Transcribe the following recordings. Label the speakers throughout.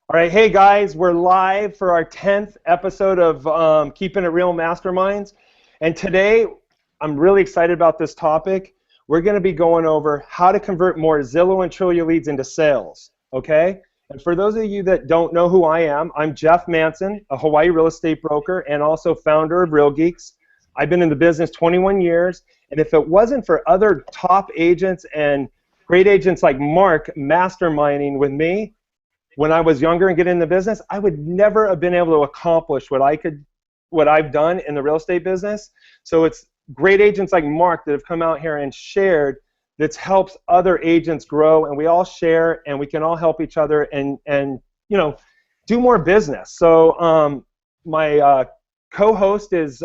Speaker 1: All right, hey guys, we're live for our 10th episode of Keeping It Real Masterminds. And today, I'm really excited about this topic. We're going to be going over how to convert more Zillow and Trulia leads into sales, okay? And for those of you that don't know who I am, I'm Jeff Manson, a Hawaii real estate broker and also founder of Real Geeks. I've been in the business 21 years, and if it wasn't for other top agents and great agents like Mark masterminding with me, when I was younger and getting in the business, I would never have been able to accomplish what I've done in the real estate business. So it's great agents like Mark that have come out here and shared that helps other agents grow, and we all share and we can all help each other and you know, do more business. So my co-host is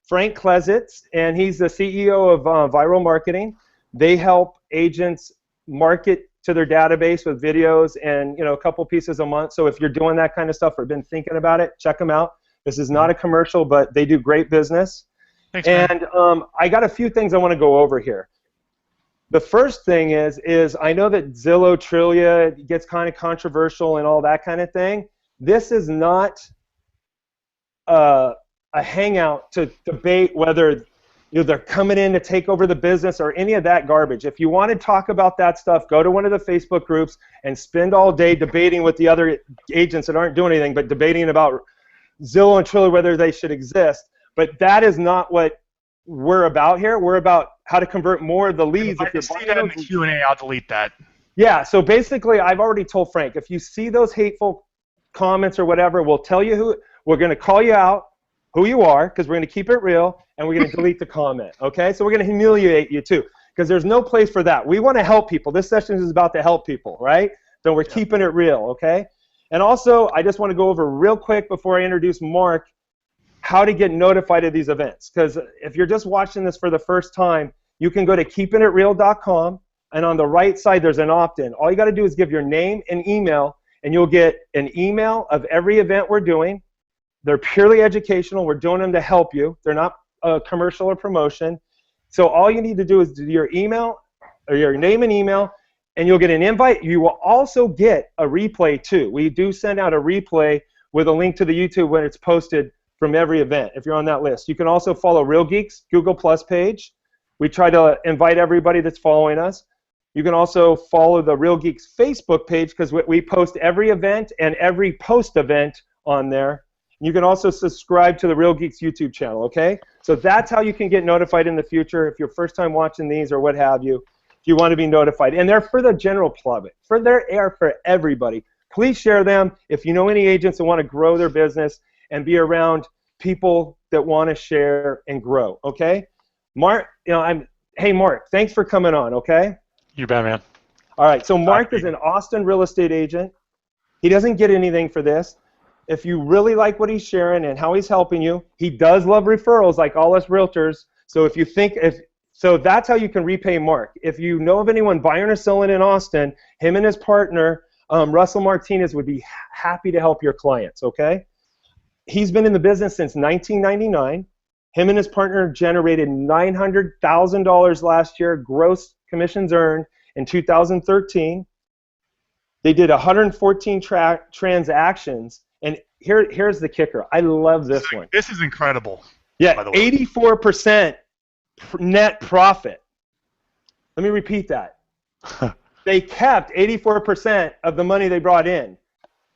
Speaker 1: Frank Klesitz, and he's the CEO of Viral Marketing. They help agents market to their database with videos and a couple pieces a month. So if you're doing that kind of stuff or been thinking about it, check them out. This is not a commercial, but they do great business.
Speaker 2: Thanks, man.
Speaker 1: And I got a few things I want to go over here. The first thing is I know that Zillow Trulia gets kind of controversial and all that kind of thing. This is not a hangout to debate whether they're coming in to take over the business or any of that garbage. If you want to talk about that stuff, go to one of the Facebook groups and spend all day debating with the other agents that aren't doing anything, but debating about Zillow and Trulia, whether they should exist. But that is not what we're about here. We're about how to convert more of the leads.
Speaker 2: If you see that in the Q&A, I'll delete that.
Speaker 1: Yeah, so basically, I've already told Frank, if you see those hateful comments or whatever, we'll tell you who, we're going to call you out, who you are, because we're going to keep it real, and we're going to delete the comment, okay? So we're going to humiliate you too, because there's no place for that. We want to help people. This session is about to help people, right? So we're keeping it real, okay? And also, I just want to go over real quick before I introduce Mark how to get notified of these events, because if you're just watching this for the first time, you can go to keepingitreal.com, and on the right side, there's an opt-in. All you got to do is give your name and email, and you'll get an email of every event we're doing. They're purely educational. We're doing them to help you. They're not a commercial or promotion. So all you need to do is do your email, or your name and email, and you'll get an invite. You will also get a replay too. We do send out a replay with a link to the YouTube when it's posted from every event, if you're on that list. You can also follow Real Geeks Google Plus page. We try to invite everybody that's following us. You can also follow the Real Geeks Facebook page, because we post every event and every post-event on there. You can also subscribe to the Real Geeks YouTube channel, okay? So that's how you can get notified in the future if you're first time watching these or what have you, if you want to be notified. And they're for the general public. They are for everybody. Please share them if you know any agents that want to grow their business and be around people that want to share and grow, okay? Mark, hey Mark, thanks for coming on, okay?
Speaker 2: You bet, man.
Speaker 1: All right, so Mark is an Austin real estate agent. He doesn't get anything for this. If you really like what he's sharing and how he's helping you, he does love referrals like all us realtors. So if you think, so that's how you can repay Mark. If you know of anyone buying or selling in Austin, him and his partner, Russell Martinez, would be happy to help your clients, okay? He's been in the business since 1999. Him and his partner generated $900,000 last year, gross commissions earned in 2013. They did 114 transactions. And here's the kicker. I love this one.
Speaker 2: This is incredible.
Speaker 1: Yeah,
Speaker 2: by the way.
Speaker 1: 84% net profit. Let me repeat that. They kept 84% of the money they brought in.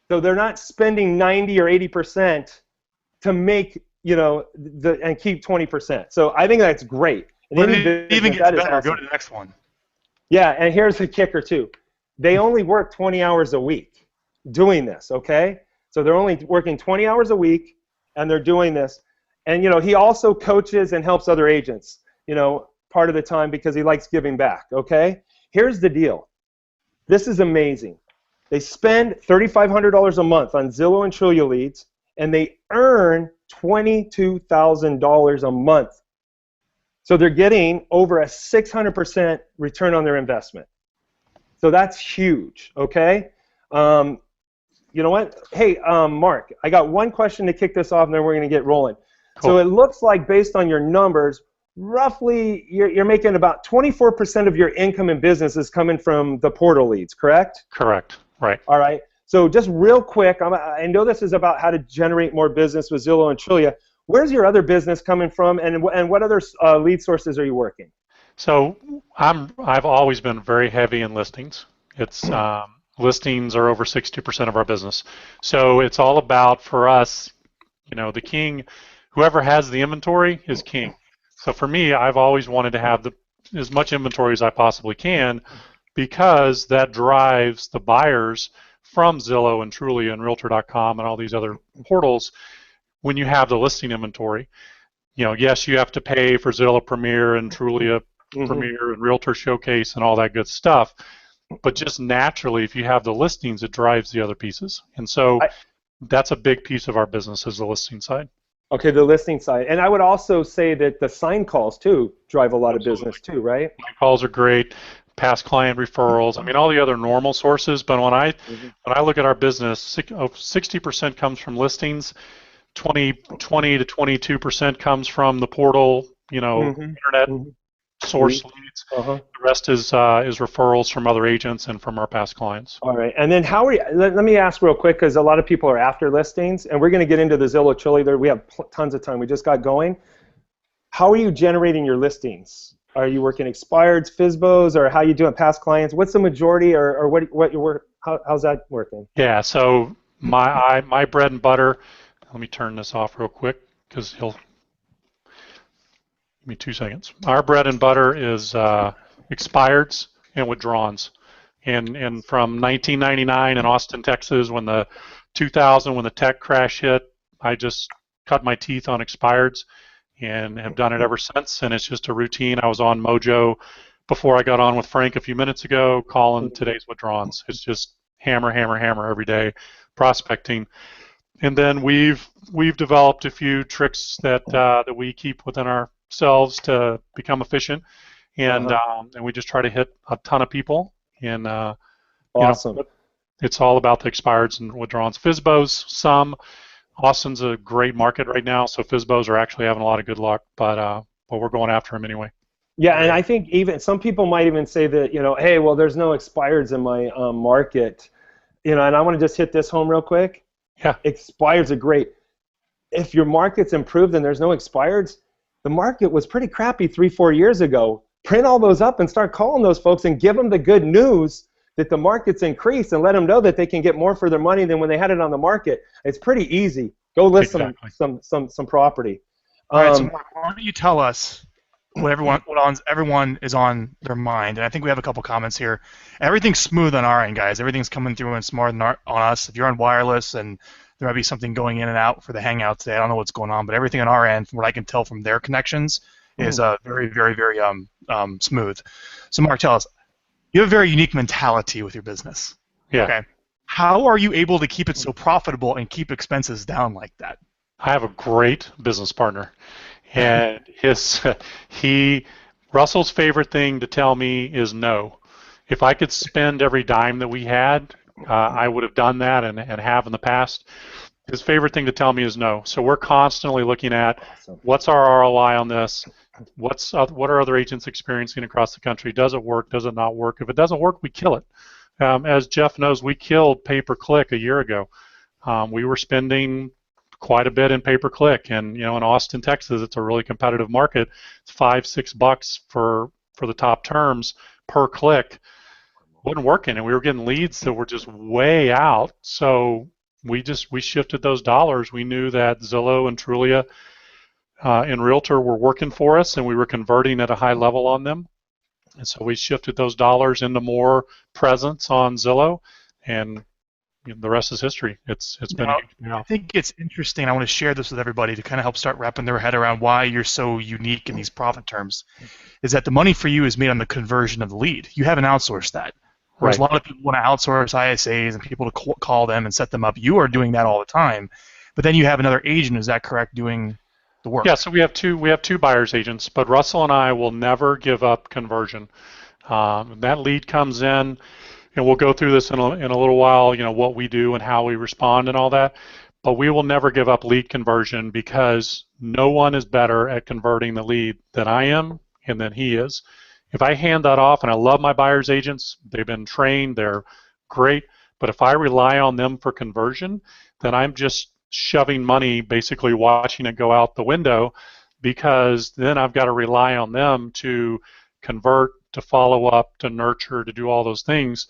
Speaker 1: So they're not spending 90 or 80% to make, and keep 20%. So I think that's great.
Speaker 2: And it even gets better. Awesome. Go to the next one.
Speaker 1: Yeah, and here's the kicker too. They only work 20 hours a week doing this, okay? So they're only working 20 hours a week, and they're doing this. And, he also coaches and helps other agents, part of the time because he likes giving back, okay? Here's the deal. This is amazing. They spend $3,500 a month on Zillow and Trulia leads, and they earn $22,000 a month. So they're getting over a 600% return on their investment. So that's huge, okay? You know what? Hey, Mark, I got one question to kick this off, and then we're going to get rolling. Cool. So it looks like, based on your numbers, roughly you're making about 24% of your income in business is coming from the portal leads, correct?
Speaker 2: Correct. Right.
Speaker 1: All right. So just real quick, I know this is about how to generate more business with Zillow and Trulia. Where's your other business coming from, and what other lead sources are you working?
Speaker 3: So I've always been very heavy in listings. It's listings are over 60% of our business. So it's all about, for us, the king, whoever has the inventory is king. So for me, I've always wanted to have as much inventory as I possibly can, because that drives the buyers from Zillow and Trulia and Realtor.com and all these other portals. When you have the listing inventory, yes, you have to pay for Zillow Premier and Trulia Premier and Realtor Showcase and all that good stuff, but just naturally, if you have the listings, it drives the other pieces. And so that's a big piece of our business, is the listing side.
Speaker 1: Okay, the listing side. And I would also say that the sign calls too drive a lot of business too, right?
Speaker 3: Sign calls are great. Past client referrals. I mean, all the other normal sources. But when I look at our business, 60% comes from listings, 20 to 22% comes from the portal, internet source leads. The rest is referrals from other agents and from our past clients.
Speaker 1: All right. And then how are you? Let me ask real quick, because a lot of people are after listings, and we're going to get into the Zillow Trulia there. We have tons of time. We just got going. How are you generating your listings? Are you working expireds, FSBOs, or how are you doing past clients? What's the majority, or what you work? How's that working?
Speaker 3: Yeah. So my bread and butter. Let me turn this off real quick, because he'll. Give me 2 seconds. Our bread and butter is expireds and withdrawals. And from 1999 in Austin, Texas, when the tech crash hit, I just cut my teeth on expireds and have done it ever since. And it's just a routine. I was on Mojo before I got on with Frank a few minutes ago, calling today's withdrawals. It's just hammer, hammer, hammer every day, prospecting. And then we've developed a few tricks that we keep within ourselves to become efficient, and we just try to hit a ton of people. And
Speaker 1: awesome.
Speaker 3: It's all about the expireds and withdrawals. FSBOs, some. Austin's a great market right now, so FSBOs are actually having a lot of good luck, but we're going after them anyway.
Speaker 1: Yeah, and I think even some people might even say that, hey, well, there's no expireds in my market, and I want to just hit this home real quick.
Speaker 3: Yeah.
Speaker 1: Expireds are great. If your market's improved and there's no expireds, the market was pretty crappy 3-4 years ago. Print all those up and start calling those folks and give them the good news that the market's increased, and let them know that they can get more for their money than when they had it on the market. It's pretty easy. Go list some property.
Speaker 2: All right, so Mark, why don't you tell us what everyone is on their mind? And I think we have a couple comments here. Everything's smooth on our end, guys. Everything's coming through and smart on us. If you're on wireless and there might be something going in and out for the hangout today, I don't know what's going on, but everything on our end, from what I can tell from their connections, is very, very, very smooth. So Mark, tell us, you have a very unique mentality with your business.
Speaker 3: Yeah.
Speaker 2: Okay. How are you able to keep it so profitable and keep expenses down like that?
Speaker 3: I have a great business partner, and Russell's favorite thing to tell me is no. If I could spend every dime that we had, I would have done that and have in the past. His favorite thing to tell me is no. So we're constantly looking at what's our ROI on this, what are other agents experiencing across the country, does it work, does it not work? If it doesn't work, we kill it. As Jeff knows, we killed pay-per-click a year ago. We were spending quite a bit in pay-per-click, and in Austin, Texas, it's a really competitive market. It's $5-6 for the top terms per click. Wasn't working, and we were getting leads that were just way out. So we shifted those dollars. We knew that Zillow and Trulia and Realtor were working for us, and we were converting at a high level on them. And so we shifted those dollars into more presence on Zillow, and the rest is history. It's been a huge payoff.
Speaker 2: I think it's interesting. I want to share this with everybody to kind of help start wrapping their head around why you're so unique in these profit terms. Is that the money for you is made on the conversion of the lead. You haven't outsourced that. Whereas a lot of people want to outsource ISAs and people to call them and set them up. You are doing that all the time, but then you have another agent. Is that correct? Doing the work.
Speaker 3: Yeah. So we have two buyers agents, but Russell and I will never give up conversion. That lead comes in, and we'll go through this in a little while. What we do and how we respond and all that. But we will never give up lead conversion, because no one is better at converting the lead than I am and than he is. If I hand that off, and I love my buyer's agents, they've been trained, they're great, But if I rely on them for conversion, then I'm just shoving money, basically watching it go out the window, because then I've got to rely on them to convert, to follow up, to nurture, to do all those things.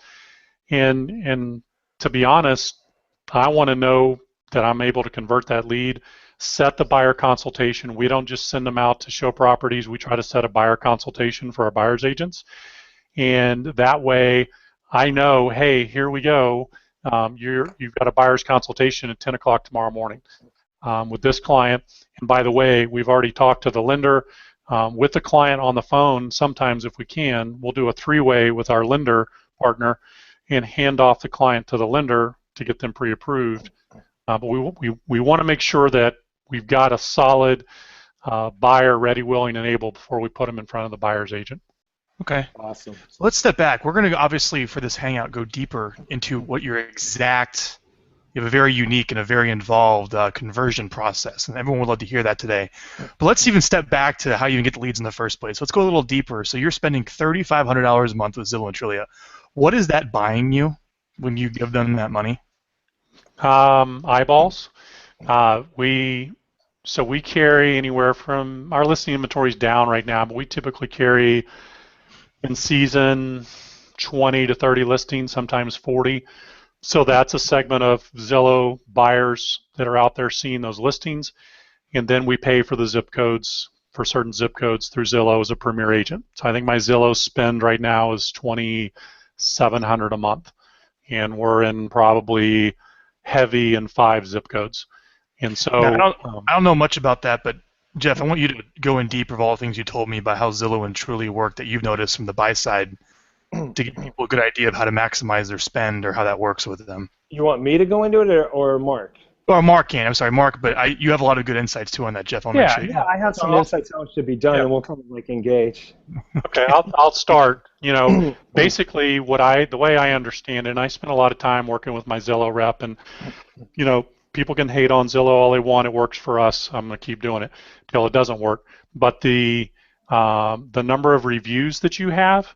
Speaker 3: And to be honest, I want to know that I'm able to convert that lead, set the buyer consultation. We don't just send them out to show properties. We try to set a buyer consultation for our buyer's agents. And that way I know, hey, here we go. You've got a buyer's consultation at 10 o'clock tomorrow morning with this client. And by the way, we've already talked to the lender. With the client on the phone, sometimes if we can, we'll do a three-way with our lender partner and hand off the client to the lender to get them pre-approved. But we want to make sure that we've got a solid buyer ready, willing, and able before we put them in front of the buyer's agent.
Speaker 2: Okay.
Speaker 1: Awesome.
Speaker 2: So let's step back. We're going to obviously for this hangout go deeper into what your exact. You have a very unique and a very involved conversion process, and everyone would love to hear that today. But let's even step back to how you even get the leads in the first place. Let's go a little deeper. So you're spending $3,500 a month with Zillow and Trulia. What is that buying you when you give them that money?
Speaker 3: Eyeballs. We carry anywhere from, our listing inventory is down right now, but we typically carry in season 20 to 30 listings, sometimes 40. So that's a segment of Zillow buyers that are out there seeing those listings, and then we pay for the zip codes, for certain zip codes through Zillow as a premier agent. So I think my Zillow spend right now is $2,700 a month, and we're in probably heavy in 5 zip codes. And so
Speaker 2: now, I don't know much about that, but Jeff, I want you to go in deep of all the things you told me about how Zillow and Trulia work that you've noticed from the buy side to give people a good idea of how to maximize their spend or how that works with them.
Speaker 1: You want me to go into it or Mark?
Speaker 2: Or Mark can. I'm sorry, Mark, but you have a lot of good insights too on that, Jeff. I'll make sure.
Speaker 1: Yeah, I have some insights how it should be done, and we'll kind of like engage.
Speaker 3: Okay, I'll start. You know, basically the way I understand it, and I spent a lot of time working with my Zillow rep, and you know, people can hate on Zillow all they want. It works for us. I'm going to keep doing it until it doesn't work. But the number of reviews that you have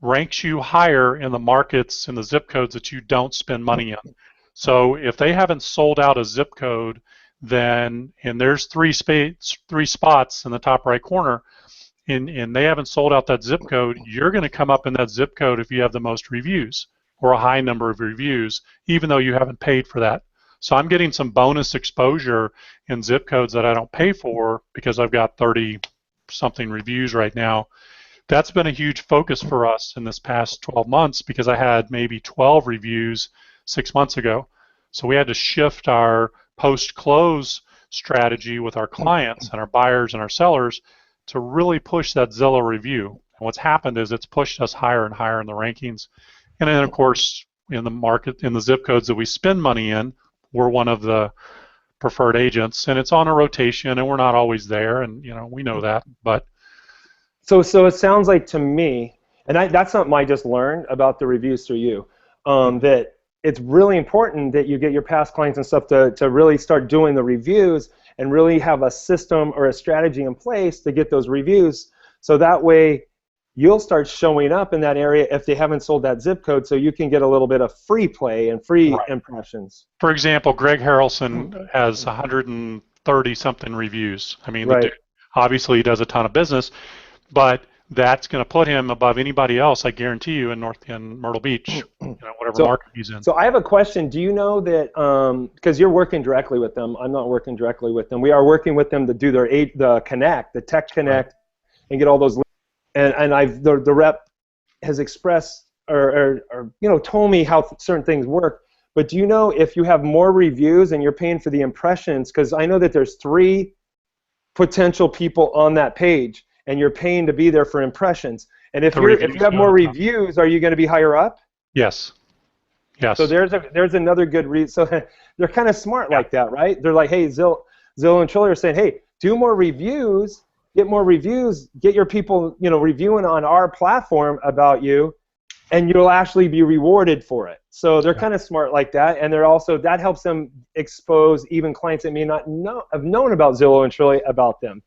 Speaker 3: ranks you higher in the markets and the zip codes that you don't spend money in. So if they haven't sold out a zip code, then, and there's three spots in the top right corner, and they haven't sold out that zip code, you're going to come up in that zip code if you have the most reviews or a high number of reviews, even though you haven't paid for that. So I'm getting some bonus exposure in zip codes that I don't pay for because I've got 30-something reviews right now. That's been a huge focus for us in this past 12 months because I had maybe 12 reviews 6 months ago. So we had to shift our post-close strategy with our clients and our buyers and our sellers to really push that Zillow review. And what's happened is it's pushed us higher and higher in the rankings. And then, of course, in the market, in the zip codes that we spend money in, we're one of the preferred agents. And it's on a rotation, and we're not always there. And, you know, we know that. But
Speaker 1: So it sounds like to me, and that's something I just learned about the reviews through you, that it's really important that you get your past clients and stuff to really start doing the reviews and really have a system or a strategy in place to get those reviews. So that way you'll start showing up in that area if they haven't sold that zip code, so you can get a little bit of free play and free impressions.
Speaker 3: For example, Greg Harrelson has 130-something reviews. I mean, the dude, obviously he does a ton of business, but that's going to put him above anybody else, I guarantee you, in Myrtle Beach, you know, whatever market he's in.
Speaker 1: So I have a question. Do you know that, because you're working directly with them, I'm not working directly with them. We are working with them to do the connect, the tech connect, and get all those. And the rep has expressed or you know, told me how certain things work. But do you know if you have more reviews and you're paying for the impressions? Because I know that there's 3 potential people on that page, and you're paying to be there for impressions. And if you have more reviews, are you going to be higher up?
Speaker 3: Yes. Yes.
Speaker 1: So there's another good reason. So they're kind of smart like that, right? They're like, hey, Zillow and Trulia are saying, hey, do more reviews, get more reviews, get your people, you know, reviewing on our platform about you, and you'll actually be rewarded for it. So they're kind of smart like that, and they're also, that helps them expose even clients that may not have known about Zillow and Trulia about them.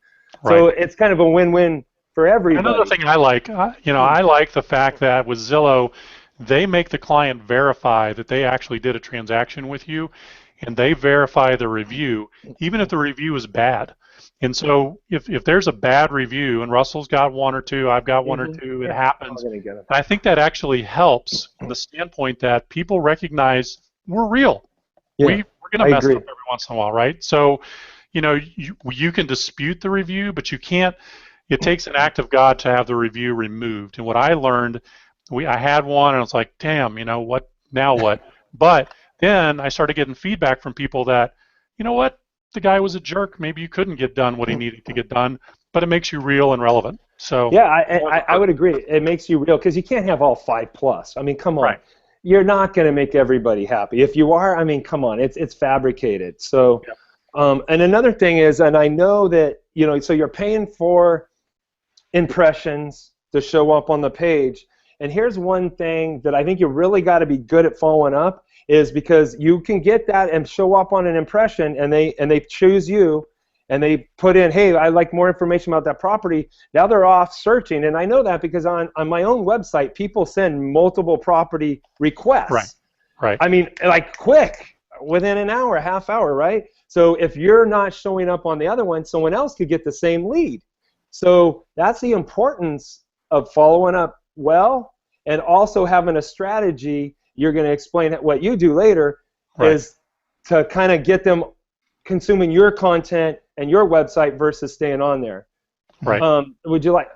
Speaker 1: So it's kind of a win-win for everybody.
Speaker 3: Another thing I like, you know, I like the fact that with Zillow, they make the client verify that they actually did a transaction with you, and they verify the review, even if the review is bad. And so if there's a bad review, and Russell's got one or two, I've got one or two, it happens. And I think that actually helps from the standpoint that people recognize we're real. We're going to mess up every once in a while, right? So, you can dispute the review, but you can't. It takes an act of God to have the review removed. And what I learned, I had one, and I was like, damn, what now? What? But then I started getting feedback from people that, what, the guy was a jerk. Maybe you couldn't get done what he needed to get done, but it makes you real and relevant. So
Speaker 1: yeah, I would agree. It makes you real because you can't have all 5+. I mean, come on.
Speaker 3: Right.
Speaker 1: You're not going to make everybody happy. If you are, I mean, come on, it's fabricated. So, and another thing is, and I know that, so you're paying for impressions to show up on the page. And here's one thing that I think you really got to be good at following up is because you can get that and show up on an impression, and they choose you, and they put in, hey, I'd like more information about that property. Now they're off searching, and I know that because on my own website, people send multiple property requests.
Speaker 3: Right.
Speaker 1: I mean, like quick, within an hour, half hour, right? So if you're not showing up on the other one, someone else could get the same lead. So that's the importance of following up well, and also having a strategy. You're going to explain what you do later, is to kind of get them consuming your content and your website versus staying on there.
Speaker 3: Right.
Speaker 1: Would you like?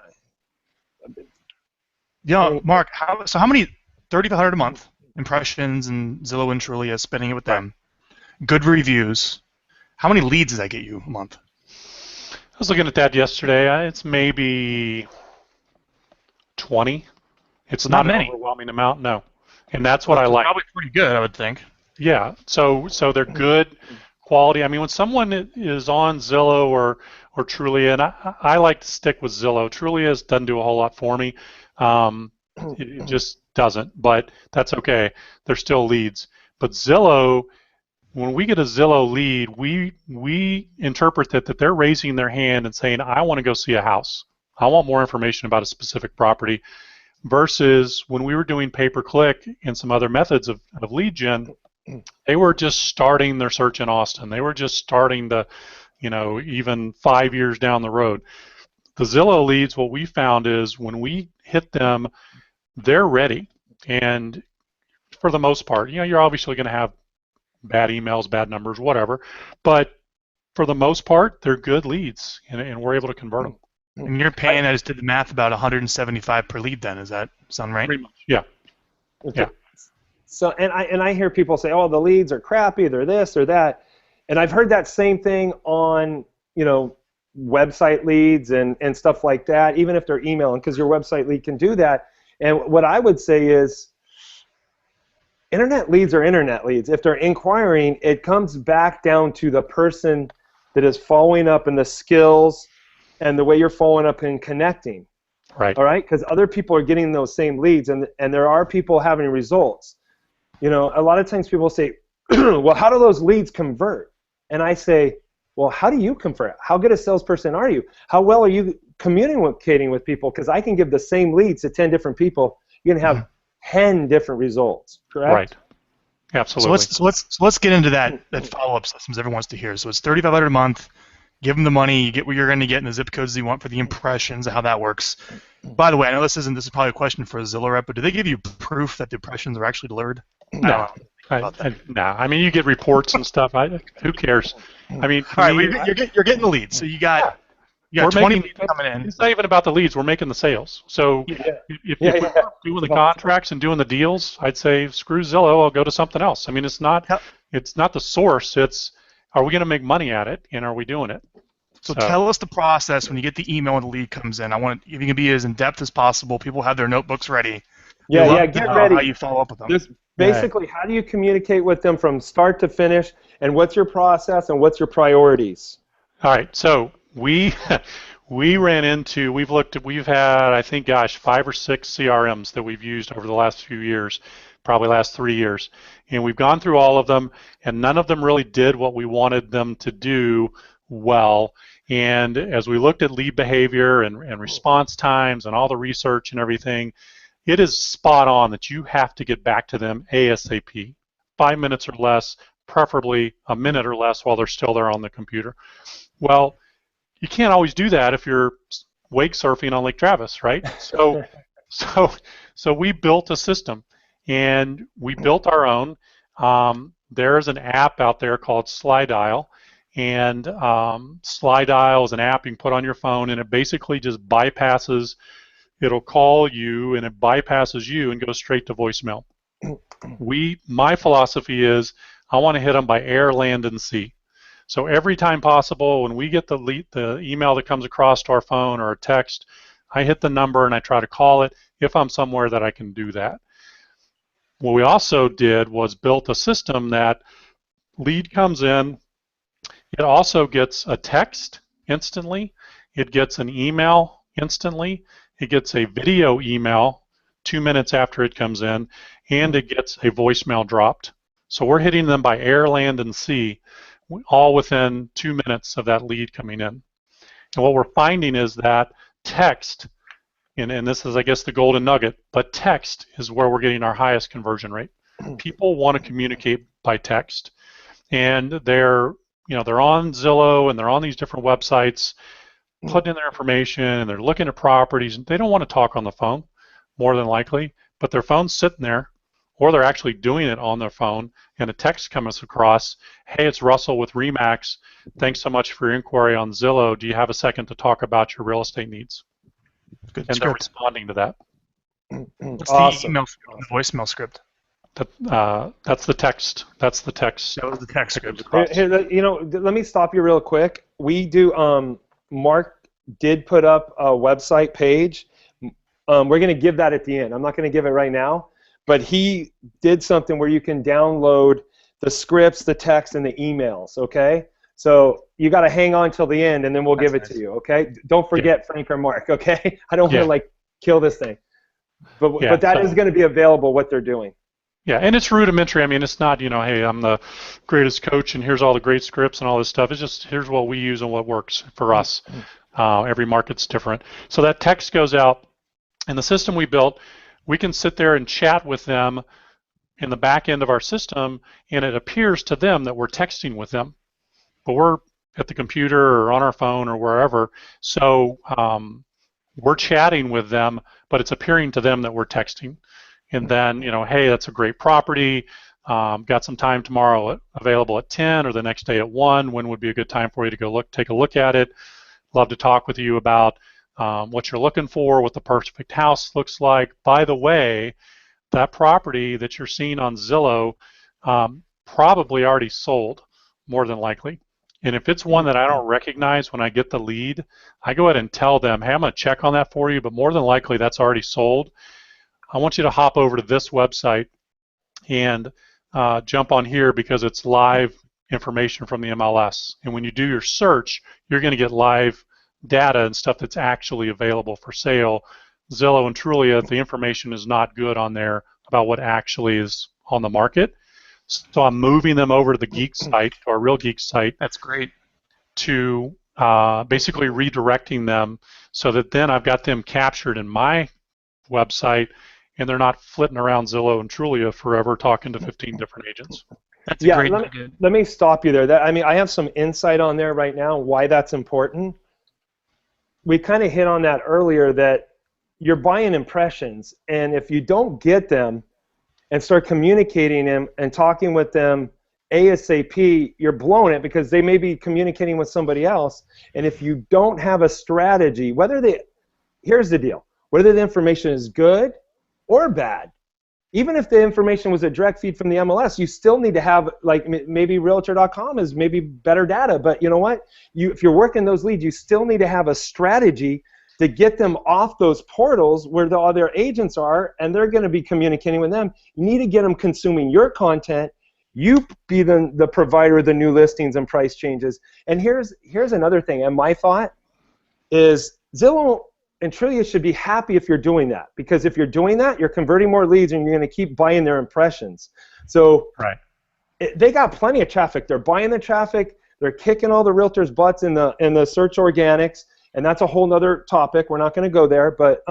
Speaker 2: Yeah, Mark. How many 3,500 a month impressions and Zillow and Trulia, spending it with them? Good reviews. How many leads does that get you a month?
Speaker 3: I was looking at that yesterday. It's maybe 20. It's not an overwhelming amount, no. And that's what I like.
Speaker 2: Probably pretty good, I would think.
Speaker 3: Yeah. So they're good quality. I mean, when someone is on Zillow or Trulia, and I like to stick with Zillow. Trulia doesn't do a whole lot for me. It just doesn't. But that's okay. They're still leads. But Zillow, when we get a Zillow lead, we interpret that they're raising their hand and saying, I want to go see a house. I want more information about a specific property. Versus when we were doing pay-per-click and some other methods of lead gen, they were just starting their search in Austin. They were just starting to, even 5 years down the road. The Zillow leads, what we found is when we hit them, they're ready. And for the most part, you're obviously going to have bad emails, bad numbers, whatever. But for the most part, they're good leads, and we're able to convert them.
Speaker 2: And you're paying, I just did the math, about 175 per lead then. Does that sound right?
Speaker 3: Pretty much, yeah.
Speaker 1: Okay. Yeah. So, and I hear people say, oh, the leads are crappy, they're this or that. And I've heard that same thing on, website leads and stuff like that, even if they're emailing, because your website lead can do that. And what I would say is, internet leads are internet leads. If they're inquiring, it comes back down to the person that is following up and the skills and the way you're following up and connecting.
Speaker 3: Right.
Speaker 1: All right? Because other people are getting those same leads, and there are people having results. A lot of times people say, well, how do those leads convert? And I say, well, how do you convert? How good a salesperson are you? How well are you communicating with people? Because I can give the same leads to 10 different people. You're going to have 10 different results, correct?
Speaker 3: Right. Absolutely.
Speaker 2: So let's get into that follow-up systems everyone wants to hear. So it's $3,500 a month. Give them the money. You get what you're going to get in the zip codes you want for the impressions and how that works. By the way, I know this is probably a question for a Zillow rep, but do they give you proof that the impressions are actually delivered?
Speaker 3: No. No. I mean, you get reports and stuff. Who cares? I mean,
Speaker 2: all right, you're getting the leads. So you got 20 leads coming in.
Speaker 3: It's not even about the leads. We're making the sales. So if we're doing the contracts and doing the deals, I'd say screw Zillow. I'll go to something else. I mean, it's not the source. It's, are we going to make money at it, and are we doing it?
Speaker 2: So tell us the process when you get the email and the lead comes in. I want if you can be as in depth as possible. People have their notebooks ready.
Speaker 1: Get ready.
Speaker 2: How you follow up with them.
Speaker 1: Basically, how do you communicate with them from start to finish, and what's your process and what's your priorities?
Speaker 3: All right. So we've had, I think, 5 or 6 CRMs that we've used over the last few years, probably last 3 years. And we've gone through all of them, and none of them really did what we wanted them to do well. And as we looked at lead behavior and response times and all the research and everything, it is spot on that you have to get back to them ASAP, 5 minutes or less, preferably a minute or less while they're still there on the computer. Well, you can't always do that if you're wake surfing on Lake Travis, right? So we built a system, and we built our own. There's an app out there called SlyDial, and SlyDial is an app you can put on your phone, and it basically just bypasses. It'll call you, and it bypasses you and goes straight to voicemail. My philosophy is I want to hit them by air, land, and sea. So every time possible, when we get the email that comes across to our phone or a text, I hit the number and I try to call it if I'm somewhere that I can do that. What we also did was built a system that lead comes in, it also gets a text instantly, it gets an email instantly, it gets a video email 2 minutes after it comes in, and it gets a voicemail dropped. So we're hitting them by air, land, and sea, all within 2 minutes of that lead coming in. And what we're finding is that text, and this is, I guess, the golden nugget, but text is where we're getting our highest conversion rate. People want to communicate by text, and they're on Zillow and they're on these different websites putting in their information, and they're looking at properties, and they don't want to talk on the phone, more than likely, but their phone's sitting there, or they're actually doing it on their phone, and a text comes across, hey, it's Russell with RE/MAX. Thanks so much for your inquiry on Zillow. Do you have a second to talk about your real estate needs?
Speaker 2: Good
Speaker 3: and
Speaker 2: script.
Speaker 3: They're responding to that.
Speaker 2: What's
Speaker 1: Awesome.
Speaker 2: the voicemail script?
Speaker 3: That's the text. That's the text.
Speaker 2: That was the text script.
Speaker 1: Here, let me stop you real quick. We do, Mark did put up a website page. We're going to give that at the end. I'm not going to give it right now, but he did something where you can download the scripts, the text, and the emails, okay? So you got to hang on till the end, and then we'll give it to you, okay? Don't forget Frank or Mark, okay? I don't want to, like, kill this thing. But that is going to be available, what they're doing.
Speaker 3: Yeah, and it's rudimentary. I mean, it's not, hey, I'm the greatest coach, and here's all the great scripts and all this stuff. It's just, here's what we use and what works for us. Every market's different. So that text goes out, and the system we built, we can sit there and chat with them in the back end of our system, and it appears to them that we're texting with them. But we're at the computer or on our phone or wherever, so we're chatting with them, but it's appearing to them that we're texting. And then, hey, that's a great property. Got some time tomorrow available at 10 or the next day at 1. When would be a good time for you to go take a look at it? Love to talk with you about what you're looking for, what the perfect house looks like. By the way, that property that you're seeing on Zillow probably already sold, more than likely. And if it's one that I don't recognize when I get the lead, I go ahead and tell them, hey, I'm going to check on that for you, but more than likely that's already sold. I want you to hop over to this website and jump on here because it's live information from the MLS. And when you do your search, you're going to get live data and stuff that's actually available for sale. Zillow and Trulia, the information is not good on there about what actually is on the market. So I'm moving them over to the Geeks site, to our Real Geeks site.
Speaker 2: That's great.
Speaker 3: To basically redirecting them so that then I've got them captured in my website, and they're not flitting around Zillow and Trulia forever talking to 15 different agents.
Speaker 2: That's a great
Speaker 1: idea. Let me stop you there. I have some insight on there right now, why that's important. We kind of hit on that earlier, that you're buying impressions, and if you don't get them and start communicating them and talking with them ASAP, you're blowing it because they may be communicating with somebody else. And if you don't have a strategy, here's the deal, whether the information is good or bad, even if the information was a direct feed from the MLS, you still need to have, like, maybe Realtor.com is maybe better data, but you know what? If you're working those leads, you still need to have a strategy to get them off those portals where the other agents are, and they're going to be communicating with them. You need to get them consuming your content. You be the provider of the new listings and price changes. And here's another thing, and my thought is Zillow and Trulia should be happy if you're doing that, because if you're doing that, you're converting more leads and you're going to keep buying their impressions. So they got plenty of traffic. They're buying the traffic. They're kicking all the realtors' butts in the search organics, and that's a whole nother topic. We're not going to go there, but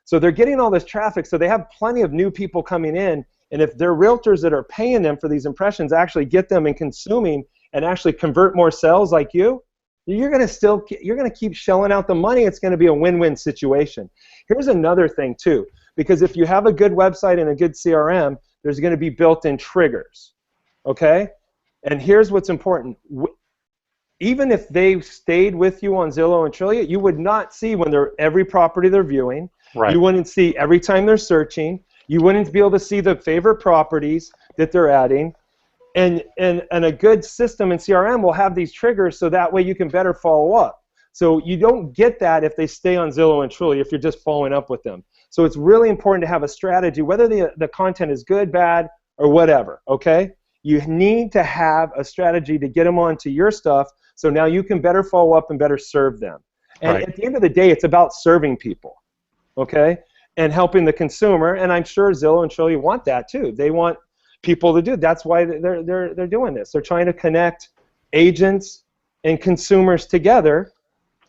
Speaker 1: So they're getting all this traffic, so they have plenty of new people coming in, and if their realtors that are paying them for these impressions actually get them and consuming and actually convert more sales like you're going to keep shelling out the money. It's going to be a win-win situation. Here's another thing too, because if you have a good website and a good CRM, there's going to be built-in triggers, okay? And here's what's important. Even if they stayed with you on Zillow and Trulia, you would not see when they're every property they're viewing.
Speaker 3: Right.
Speaker 1: You wouldn't see every time they're searching. You wouldn't be able to see the favorite properties that they're adding. And a good system in CRM will have these triggers so that way you can better follow up. So you don't get that if they stay on Zillow and Trulia if you're just following up with them. So it's really important to have a strategy, whether the content is good, bad, or whatever, okay? You need to have a strategy to get them onto your stuff so now you can better follow up and better serve them. And
Speaker 3: Right.
Speaker 1: at the end of the day, it's about serving people, okay? And helping the consumer, and I'm sure Zillow and Trulia want that too. They want people to do it. That's why they're doing this. They're trying to connect agents and consumers together.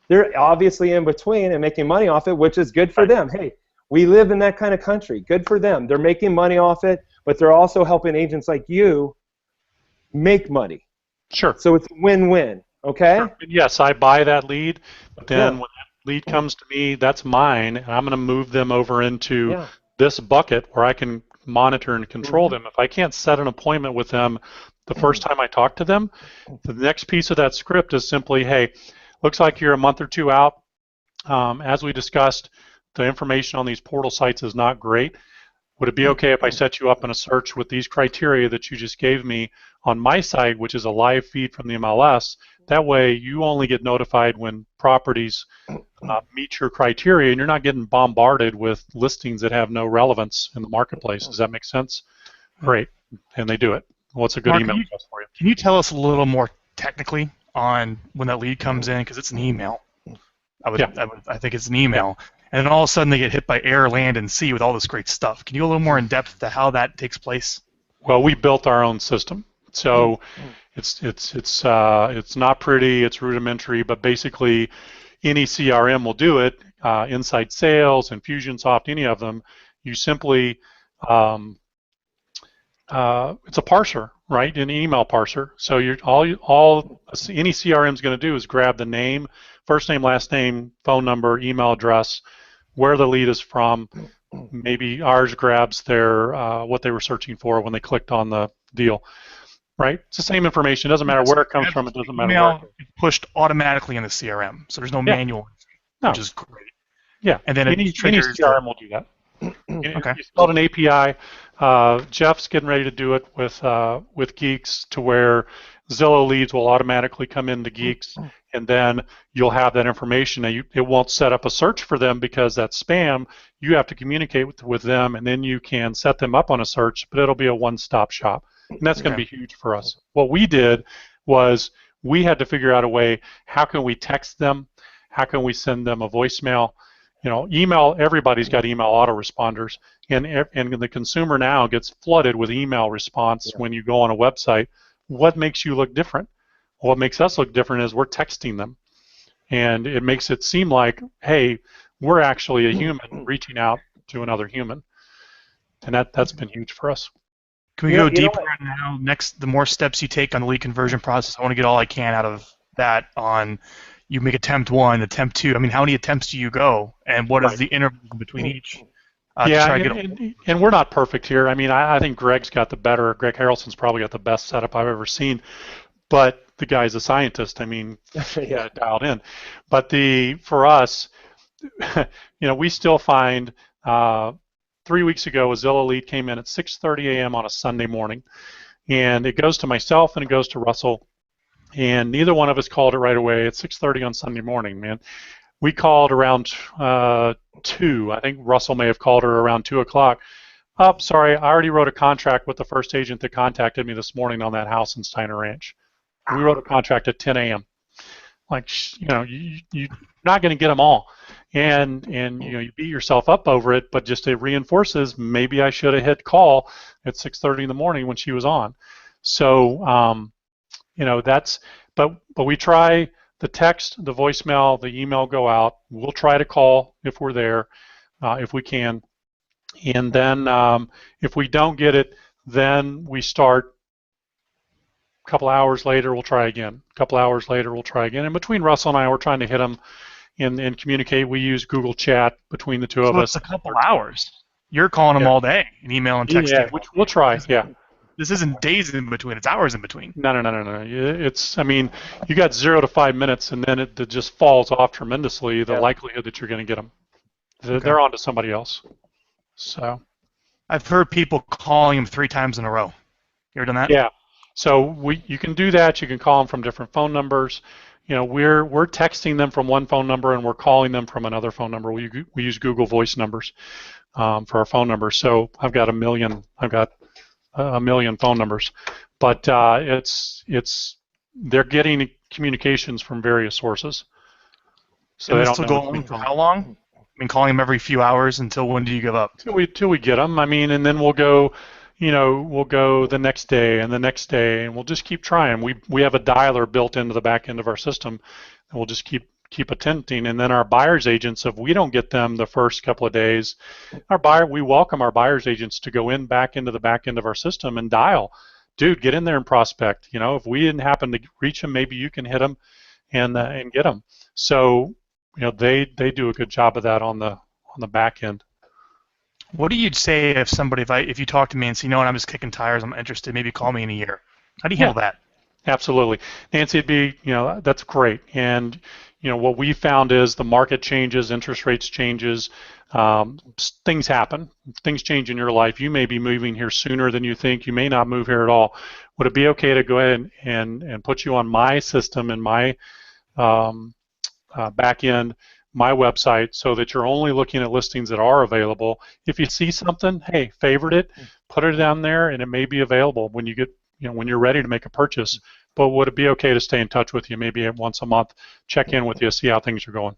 Speaker 1: They're obviously in between and making money off it, which is good for them. Hey, we live in that kind of country. Good for them. They're making money off it, but they're also helping agents like you make money.
Speaker 3: Sure.
Speaker 1: So it's win-win, okay?
Speaker 3: Sure. And yes, I buy that lead, but then
Speaker 1: Yeah.
Speaker 3: when that lead comes to me, that's mine, and I'm going to move them over into
Speaker 1: Yeah.
Speaker 3: this bucket where I can monitor and control
Speaker 1: Mhm.
Speaker 3: them. If I can't set an appointment with them the first time I talk to them, the next piece of that script is simply, hey, looks like you're a month or two out. As we discussed, the information on these portal sites is not great. Would it be okay if I set you up in a search with these criteria that you just gave me on my site, which is a live feed from the MLS? That way you only get notified when properties meet your criteria, and you're not getting bombarded with listings that have no relevance in the marketplace. Does that make sense? Great. And they do it. What's a good
Speaker 2: Mark,
Speaker 3: email address for you?
Speaker 2: Can you tell us a little more technically on when that lead comes in? Because it's an email. I think it's an email. And then all of a sudden they get hit by air, land, and sea with all this great stuff. Can you go a little more in depth to how that takes place?
Speaker 3: Well, we built our own system, so it's not pretty, it's rudimentary, but basically any CRM will do it. Inside Sales, Infusionsoft, any of them. You simply it's a parser, right? An email parser. So all any CRM is going to do is grab the name, first name, last name, phone number, email address, where the lead is from. Maybe ours grabs their what they were searching for when they clicked on the deal, right? It's the same information. It doesn't matter where it comes from. It doesn't matter where.
Speaker 2: It's pushed automatically in the CRM, so there's no manual,
Speaker 3: No.
Speaker 2: which is great.
Speaker 3: Yeah,
Speaker 2: And then
Speaker 3: any CRM will do that.
Speaker 2: Okay.
Speaker 3: You build an API. Jeff's getting ready to do it with Geeks, to where Zillow leads will automatically come into Geeks, and then you'll have that information. Now it won't set up a search for them because that's spam. You have to communicate with them, and then you can set them up on a search, but it'll be a one-stop shop. And that's going to be huge for us. What we did was we had to figure out a way, how can we text them? How can we send them a voicemail? Email, everybody's got email autoresponders, and the consumer now gets flooded with email response when you go on a website. What makes you look different? What makes us look different is we're texting them, and it makes it seem like, hey, we're actually a human reaching out to another human, and that's been huge for us.
Speaker 2: Can we go deeper now? The more steps you take on the lead conversion process, I want to get all I can out of that on. You make attempt 1, attempt 2. I mean, how many attempts do you go, and what is the interval between each?
Speaker 3: And we're not perfect here. I mean, I think Greg Harrelson's probably got the best setup I've ever seen, but the guy's a scientist. I mean, dialed in. But for us, we still find 3 weeks ago a Zillow lead came in at 6:30 a.m. on a Sunday morning, and it goes to myself and it goes to Russell. And neither one of us called it right away at 6:30 on Sunday morning, man. We called around 2. I think Russell may have called her around 2 o'clock. Oh, sorry, I already wrote a contract with the first agent that contacted me this morning on that house in Steiner Ranch. We wrote a contract at 10 a.m. Like, you're not going to get them all. And you beat yourself up over it, but just it reinforces, maybe I should have hit call at 6:30 in the morning when she was on. So, but we try the text, the voicemail, the email go out. We'll try to call if we're there. if we can. And then if we don't get it, then we start. A couple hours later, we'll try again. A couple hours later, we'll try again. And between Russell and I, we're trying to hit them and communicate. We use Google Chat between the two of us.
Speaker 2: So it's a couple hours. You're calling them all day and email and texting.
Speaker 3: Yeah, we'll try. Yeah.
Speaker 2: This isn't days in between; it's hours in between.
Speaker 3: No. It's, I mean, you got 0 to 5 minutes, and then it just falls off tremendously. The likelihood that you're going to get them, they're on to somebody else. So,
Speaker 2: I've heard people calling them 3 times in a row. You ever done that?
Speaker 3: Yeah. So you can do that. You can call them from different phone numbers. You know, we're texting them from one phone number and we're calling them from another phone number. We use Google Voice numbers for our phone numbers. So I've got a million phone numbers, but they're getting communications from various sources. So they don't
Speaker 2: still
Speaker 3: know
Speaker 2: go on for how long? I mean, calling them every few hours until when do you give up?
Speaker 3: Till we get them. I mean, and then we'll go the next day and the next day, and we'll just keep trying. We have a dialer built into the back end of our system, and we'll just keep attempting. And then our buyer's agents, if we don't get them the first couple of days, we welcome our buyer's agents to go back into the back end of our system and dial. Dude, get in there and prospect. You know, if we didn't happen to reach them, maybe you can hit them and get them. So, you know, they do a good job of that on the back end.
Speaker 2: What do you say if you talk to me and say, I'm just kicking tires, I'm interested, maybe call me in a year? How do you handle that?
Speaker 3: Absolutely. Nancy, it'd be, that's great. And, what we found is the market changes, interest rates changes, things happen, things change in your life. You may be moving here sooner than you think. You may not move here at all. Would it be okay to go ahead and put you on my system and my back end, my website, so that you're only looking at listings that are available? If you see something, hey, favorite it, put it down there, and it may be available when you get, when you're ready to make a purchase. But would it be okay to stay in touch with you, maybe once a month, check in with you, see how things are going?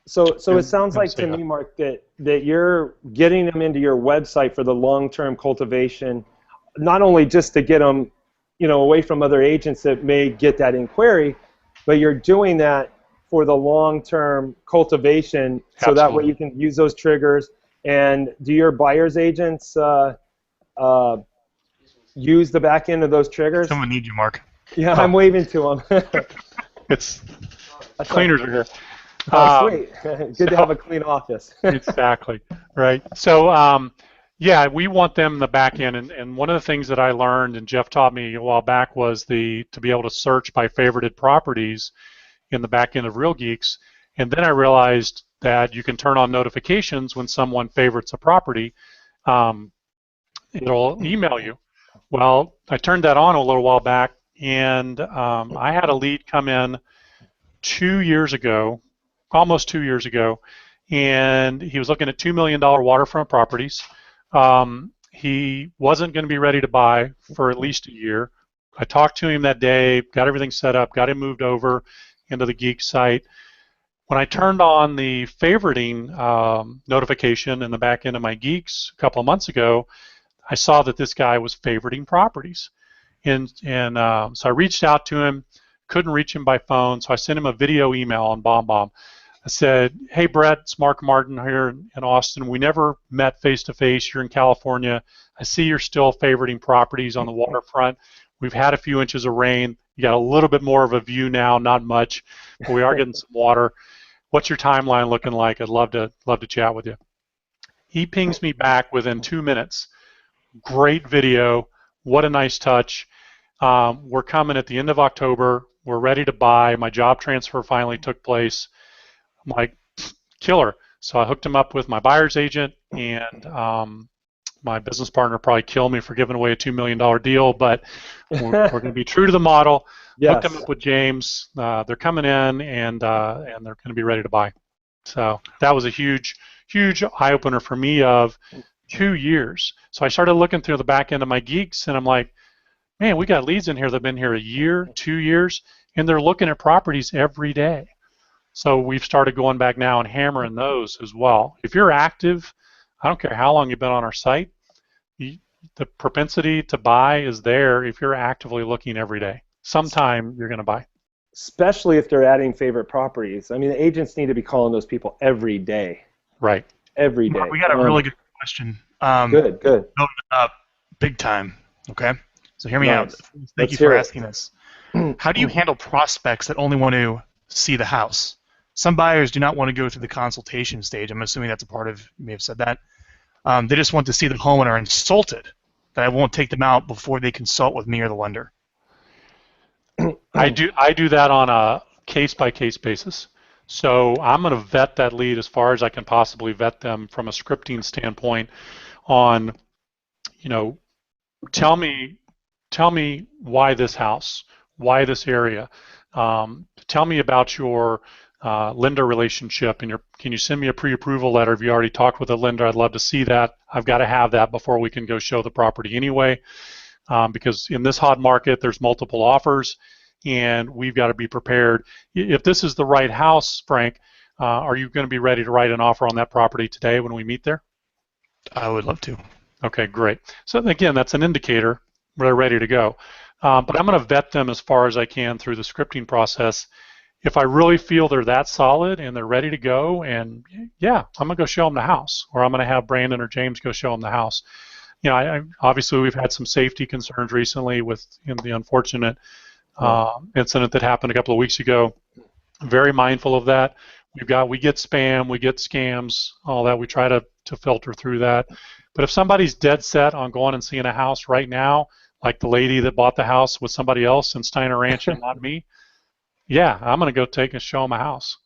Speaker 1: So it sounds like to me, Mark, that you're getting them into your website for the long-term cultivation, not only just to get them, away from other agents that may get that inquiry, but you're doing that for the long-term cultivation.
Speaker 3: Absolutely.
Speaker 1: So that way you can use those triggers. And do your buyer's agents use the back end of those triggers?
Speaker 2: Someone needs you, Mark.
Speaker 1: Yeah, I'm waving to them.
Speaker 3: It's cleaners are here.
Speaker 1: Oh, sweet. Good to have a clean office.
Speaker 3: Exactly. Right. So, yeah, we want them in the back end. And one of the things that I learned, and Jeff taught me a while back, was to be able to search by favorited properties in the back end of Real Geeks. And then I realized that you can turn on notifications when someone favorites a property. It'll email you. Well, I turned that on a little while back, and I had a lead come in 2 years ago, almost 2 years ago, and he was looking at $2 million waterfront properties. He wasn't going to be ready to buy for at least a year. I talked to him that day, got everything set up, got him moved over into the Geeks site. When I turned on the favoriting notification in the back end of my Geeks a couple of months ago, I saw that this guy was favoriting properties. And so I reached out to him, couldn't reach him by phone, so I sent him a video email on BombBomb. I said, hey, Brett, it's Mark Martin here in Austin. We never met face-to-face. You're in California. I see you're still favoriting properties on the waterfront. We've had a few inches of rain. You got a little bit more of a view now, not much, but we are getting some water. What's your timeline looking like? I'd love to chat with you. He pings me back within 2 minutes. Great video. What a nice touch. We're coming at the end of October. We're ready to buy. My job transfer finally took place. I'm like, killer. So I hooked him up with my buyer's agent, and my business partner probably killed me for giving away a $2 million deal, but we're going to be true to the model. Yes. Hooked him up with James. They're coming in, and they're going to be ready to buy. So that was a huge, huge eye-opener for me of 2 years. So I started looking through the back end of my Geeks, and I'm like, man, we got leads in here that have been here a year, 2 years, and they're looking at properties every day. So we've started going back now and hammering those as well. If you're active, I don't care how long you've been on our site, the propensity to buy is there if you're actively looking every day. Sometime you're going to buy.
Speaker 1: Especially if they're adding favorite properties. I mean, the agents need to be calling those people every day.
Speaker 3: Right.
Speaker 1: every day.
Speaker 2: We got a really good question.
Speaker 1: Good.
Speaker 2: Building it up big time. Okay, so hear me out. Thank
Speaker 1: Let's
Speaker 2: you for
Speaker 1: hear it.
Speaker 2: asking this. How do you handle prospects that only want to see the house? Some buyers do not want to go through the consultation stage. I'm assuming that's a part of, you may have said that. They just want to see the home and are insulted that I won't take them out before they consult with me or the lender.
Speaker 3: I do that on a case-by-case basis. So I'm going to vet that lead as far as I can possibly vet them from a scripting standpoint on, tell me why this house, why this area. Tell me about your lender relationship, and can you send me a pre-approval letter? Have you already talked with a lender? I'd love to see that. I've got to have that before we can go show the property anyway, because in this hot market, there's multiple offers, and we've got to be prepared. If this is the right house, Frank, are you going to be ready to write an offer on that property today when we meet there?
Speaker 2: I would love to.
Speaker 3: Okay, great. So again, that's an indicator they're ready to go. But I'm going to vet them as far as I can through the scripting process. If I really feel they're that solid and they're ready to go, and yeah, I'm going to go show them the house, or I'm going to have Brandon or James go show them the house. Obviously we've had some safety concerns recently with the unfortunate incident that happened a couple of weeks ago. Very mindful of that. We get spam, we get scams, all that. We try to filter through that. But if somebody's dead set on going and seeing a house right now, like the lady that bought the house with somebody else in Steiner Ranch and not me, yeah, I'm going to go take and show them a house.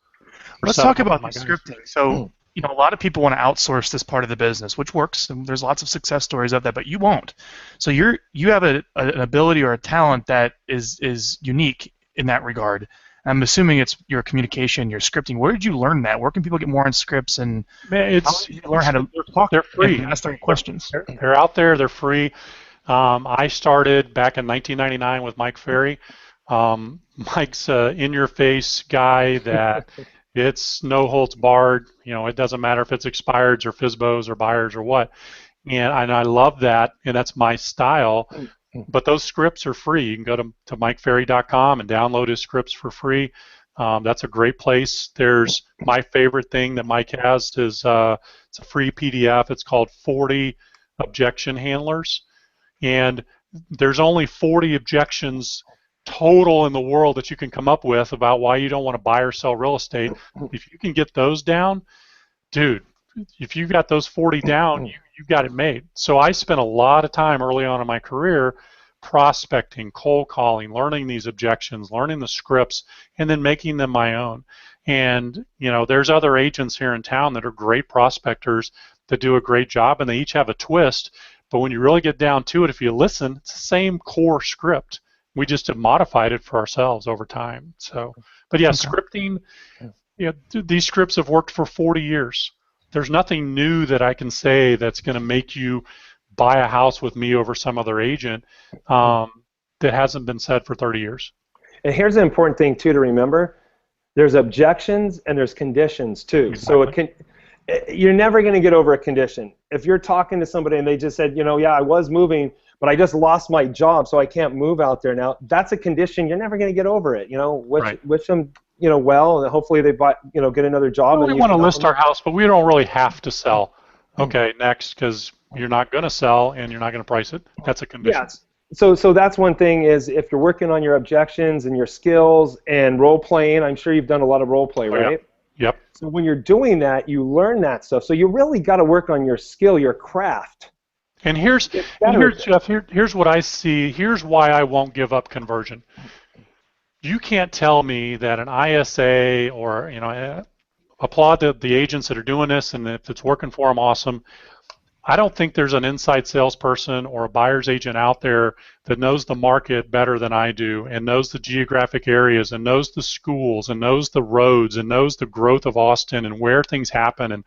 Speaker 2: Let's talk about the scripting. So, a lot of people want to outsource this part of the business, which works, and there's lots of success stories of that, but you won't. So you have an ability or a talent that is unique in that regard. I'm assuming it's your communication, your scripting. Where did you learn that? Where can people get more on scripts, and how did you learn how to talk?
Speaker 3: They're free.
Speaker 2: And ask their questions.
Speaker 3: They're out there. They're free. I started back in 1999 with Mike Ferry. Mike's an in-your-face guy that it's no holds barred. It doesn't matter if it's expireds or FSBOs or buyers or what. And I love that, and that's my style. But those scripts are free. You can go to MikeFerry.com and download his scripts for free. That's a great place. There's my favorite thing that Mike has is it's a free PDF. It's called 40 Objection Handlers. And there's only 40 objections total in the world that you can come up with about why you don't want to buy or sell real estate. If you can get those down, dude, if you got those 40 down, you've got it made. So I spent a lot of time early on in my career prospecting, cold calling, learning these objections, learning the scripts, and then making them my own. And there's other agents here in town that are great prospectors that do a great job, and they each have a twist. But when you really get down to it, if you listen, it's the same core script. We just have modified it for ourselves over time. So, but yeah, scripting, these scripts have worked for 40 years. There's nothing new that I can say that's going to make you buy a house with me over some other agent that hasn't been said for 30 years. And
Speaker 1: here's an important thing, too, to remember. There's objections and there's conditions, too. Exactly. So you're never going to get over a condition. If you're talking to somebody and they just said, yeah, I was moving, but I just lost my job, so I can't move out there now, that's a condition. You're never going to get over it. Wish them well, and hopefully they get another job.
Speaker 3: Well, we want to list our house, but we don't really have to sell. Okay, next, because you're not going to sell and you're not going to price it. That's a condition.
Speaker 1: Yes. So that's one thing is if you're working on your objections and your skills and role playing, I'm sure you've done a lot of role play, right?
Speaker 3: Yep.
Speaker 1: So when you're doing that, you learn that stuff. So you really got to work on your skill, your craft.
Speaker 3: And here's Jeff. Here's what I see. Here's why I won't give up conversion. You can't tell me that an ISA or applaud the agents that are doing this, and if it's working for them, awesome. I don't think there's an inside salesperson or a buyer's agent out there that knows the market better than I do, and knows the geographic areas, and knows the schools, and knows the roads, and knows the growth of Austin, and where things happen, and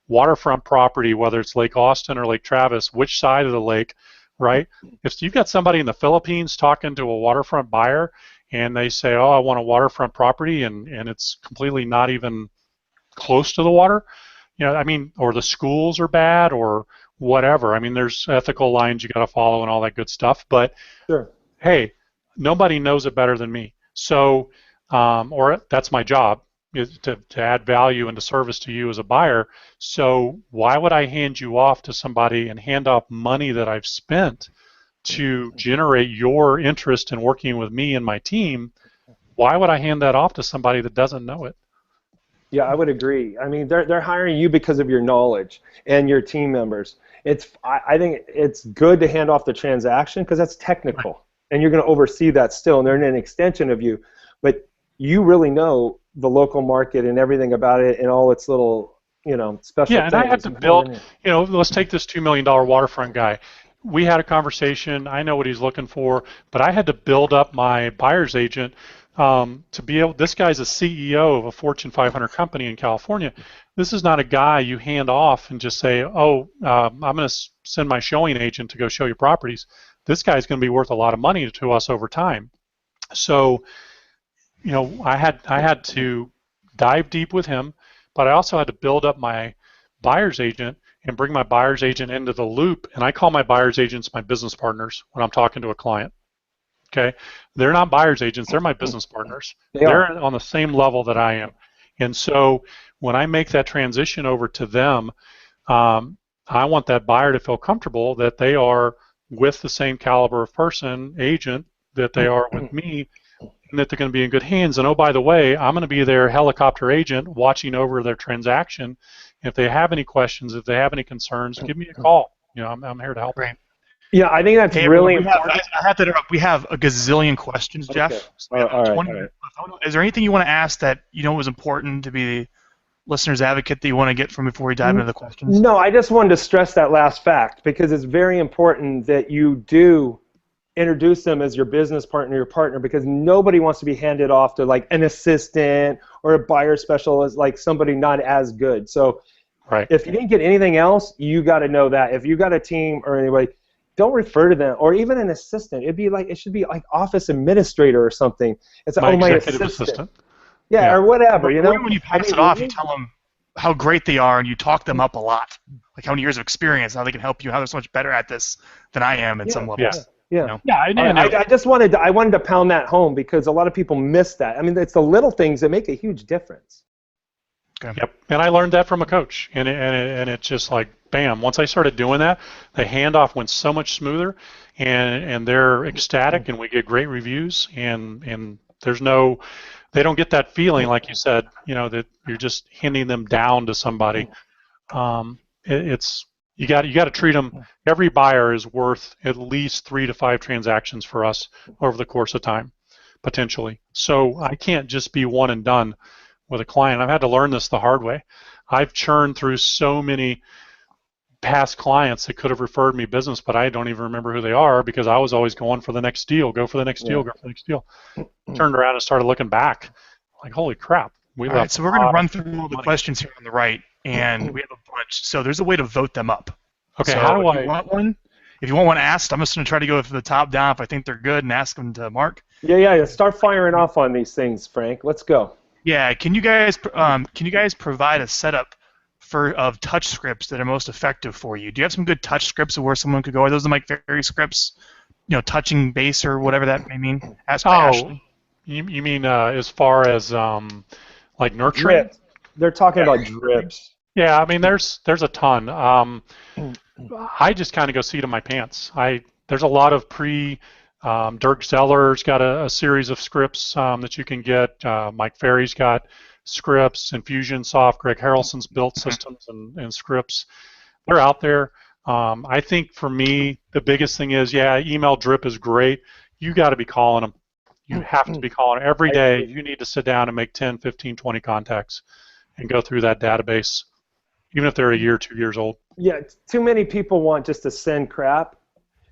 Speaker 3: waterfront property, whether it's Lake Austin or Lake Travis, which side of the lake, right? If you've got somebody in the Philippines talking to a waterfront buyer, and they say, I want a waterfront property, and it's completely not even close to the water, or the schools are bad, or whatever. There's ethical lines you got to follow and all that good stuff, but
Speaker 1: sure.
Speaker 3: Hey, nobody knows it better than me. So, or that's my job. is to add value and to service to you as a buyer. So why would I hand you off to somebody and hand off money that I've spent to generate your interest in working with me and my team? Why would I hand that off to somebody that doesn't know it?
Speaker 1: Yeah, I would agree. I mean, they're hiring you because of your knowledge and your team members. I think it's good to hand off the transaction because that's technical, and you're going to oversee that still, and they're an extension of you. But you really know the local market and everything about it and all its little, special
Speaker 3: Yeah, and
Speaker 1: things.
Speaker 3: I have to build, let's take this $2 million waterfront guy. We had a conversation. I know what he's looking for, but I had to build up my buyer's agent to be able. This guy's a CEO of a Fortune 500 company in California. This is not a guy you hand off and just say, oh, I'm going to send my showing agent to go show you properties. This guy's going to be worth a lot of money to us over time. So, I had to dive deep with him, but I also had to build up my buyer's agent and bring my buyer's agent into the loop. And I call my buyer's agents my business partners when I'm talking to a client. Okay, they're not buyer's agents; they're my business partners. They're on the same level that I am. And so when I make that transition over to them, I want that buyer to feel comfortable that they are with the same caliber of person, agent, that they are with me, and that they're going to be in good hands. And oh, by the way, I'm going to be their helicopter agent watching over their transaction. If they have any questions, if they have any concerns, give me a call. I'm here to help.
Speaker 2: Right.
Speaker 1: Yeah, I think that's really important.
Speaker 2: I have to interrupt. We have a gazillion questions, Jeff.
Speaker 1: Okay.
Speaker 2: So we have
Speaker 1: All
Speaker 2: 20
Speaker 1: right.
Speaker 2: Is there anything you want to ask that was important to be the listener's advocate that you want to get from before we dive into the questions?
Speaker 1: No, I just wanted to stress that last fact because it's very important that you do introduce them as your business partner, your partner, because nobody wants to be handed off to like an assistant or a buyer specialist, like somebody not as good. So if you didn't get anything else, you got to know that. If you got a team or anybody, don't refer to them, or even an assistant. It should be like office administrator or something. It's
Speaker 3: my
Speaker 1: my
Speaker 3: executive assistant.
Speaker 1: Yeah, or whatever.
Speaker 2: Or when you pass it off, you tell them how great they are, and you talk them up a lot, like how many years of experience, how they can help you, how they're so much better at this than I am at some levels.
Speaker 1: Yeah.
Speaker 2: I
Speaker 1: just wanted to pound that home because a lot of people miss that. I mean, it's the little things that make a huge difference.
Speaker 2: Okay.
Speaker 3: Yep, and I learned that from a coach, and it's just like bam. Once I started doing that, the handoff went so much smoother, and they're ecstatic, and we get great reviews, and there's no, they don't get that feeling like you said, that you're just handing them down to somebody. You got to treat them. Every buyer is worth at least 3 to 5 transactions for us over the course of time, potentially. So I can't just be one and done with a client. I've had to learn this the hard way. I've churned through so many past clients that could have referred me business, but I don't even remember who they are because I was always going for the next deal, go for the next deal, go for the next deal. Turned around and started looking back, like, holy crap.
Speaker 2: All right, so we're going to run through all the questions here on the right, and we have a bunch. So there's a way to vote them up.
Speaker 3: Okay,
Speaker 2: so
Speaker 3: how do I?
Speaker 2: If you want one asked, I'm just going to try to go from the top down if I think they're good and ask them to Mark.
Speaker 1: Yeah. Start firing off on these things, Frank. Let's go.
Speaker 2: Yeah, can you guys provide a setup of touch scripts that are most effective for you? Do you have some good touch scripts of where someone could go? Are those the Mike Ferry scripts? Touching base or whatever that may mean. Ask Ashley.
Speaker 3: You mean as far as like nurturing?
Speaker 1: Drips. They're talking about drips.
Speaker 3: Yeah, I mean there's a ton. I just kind of go seat of my pants. There's a lot of Dirk Zeller's got a series of scripts that you can get. Mike Ferry's got scripts, Infusionsoft, Greg Harrelson's built systems and scripts. They're out there. I think for me, the biggest thing is, email drip is great. You got to be calling them. You have to be calling every day. You need to sit down and make 10, 15, 20 contacts and go through that database, even if they're a year, 2 years old.
Speaker 1: Yeah, too many people want just to send crap,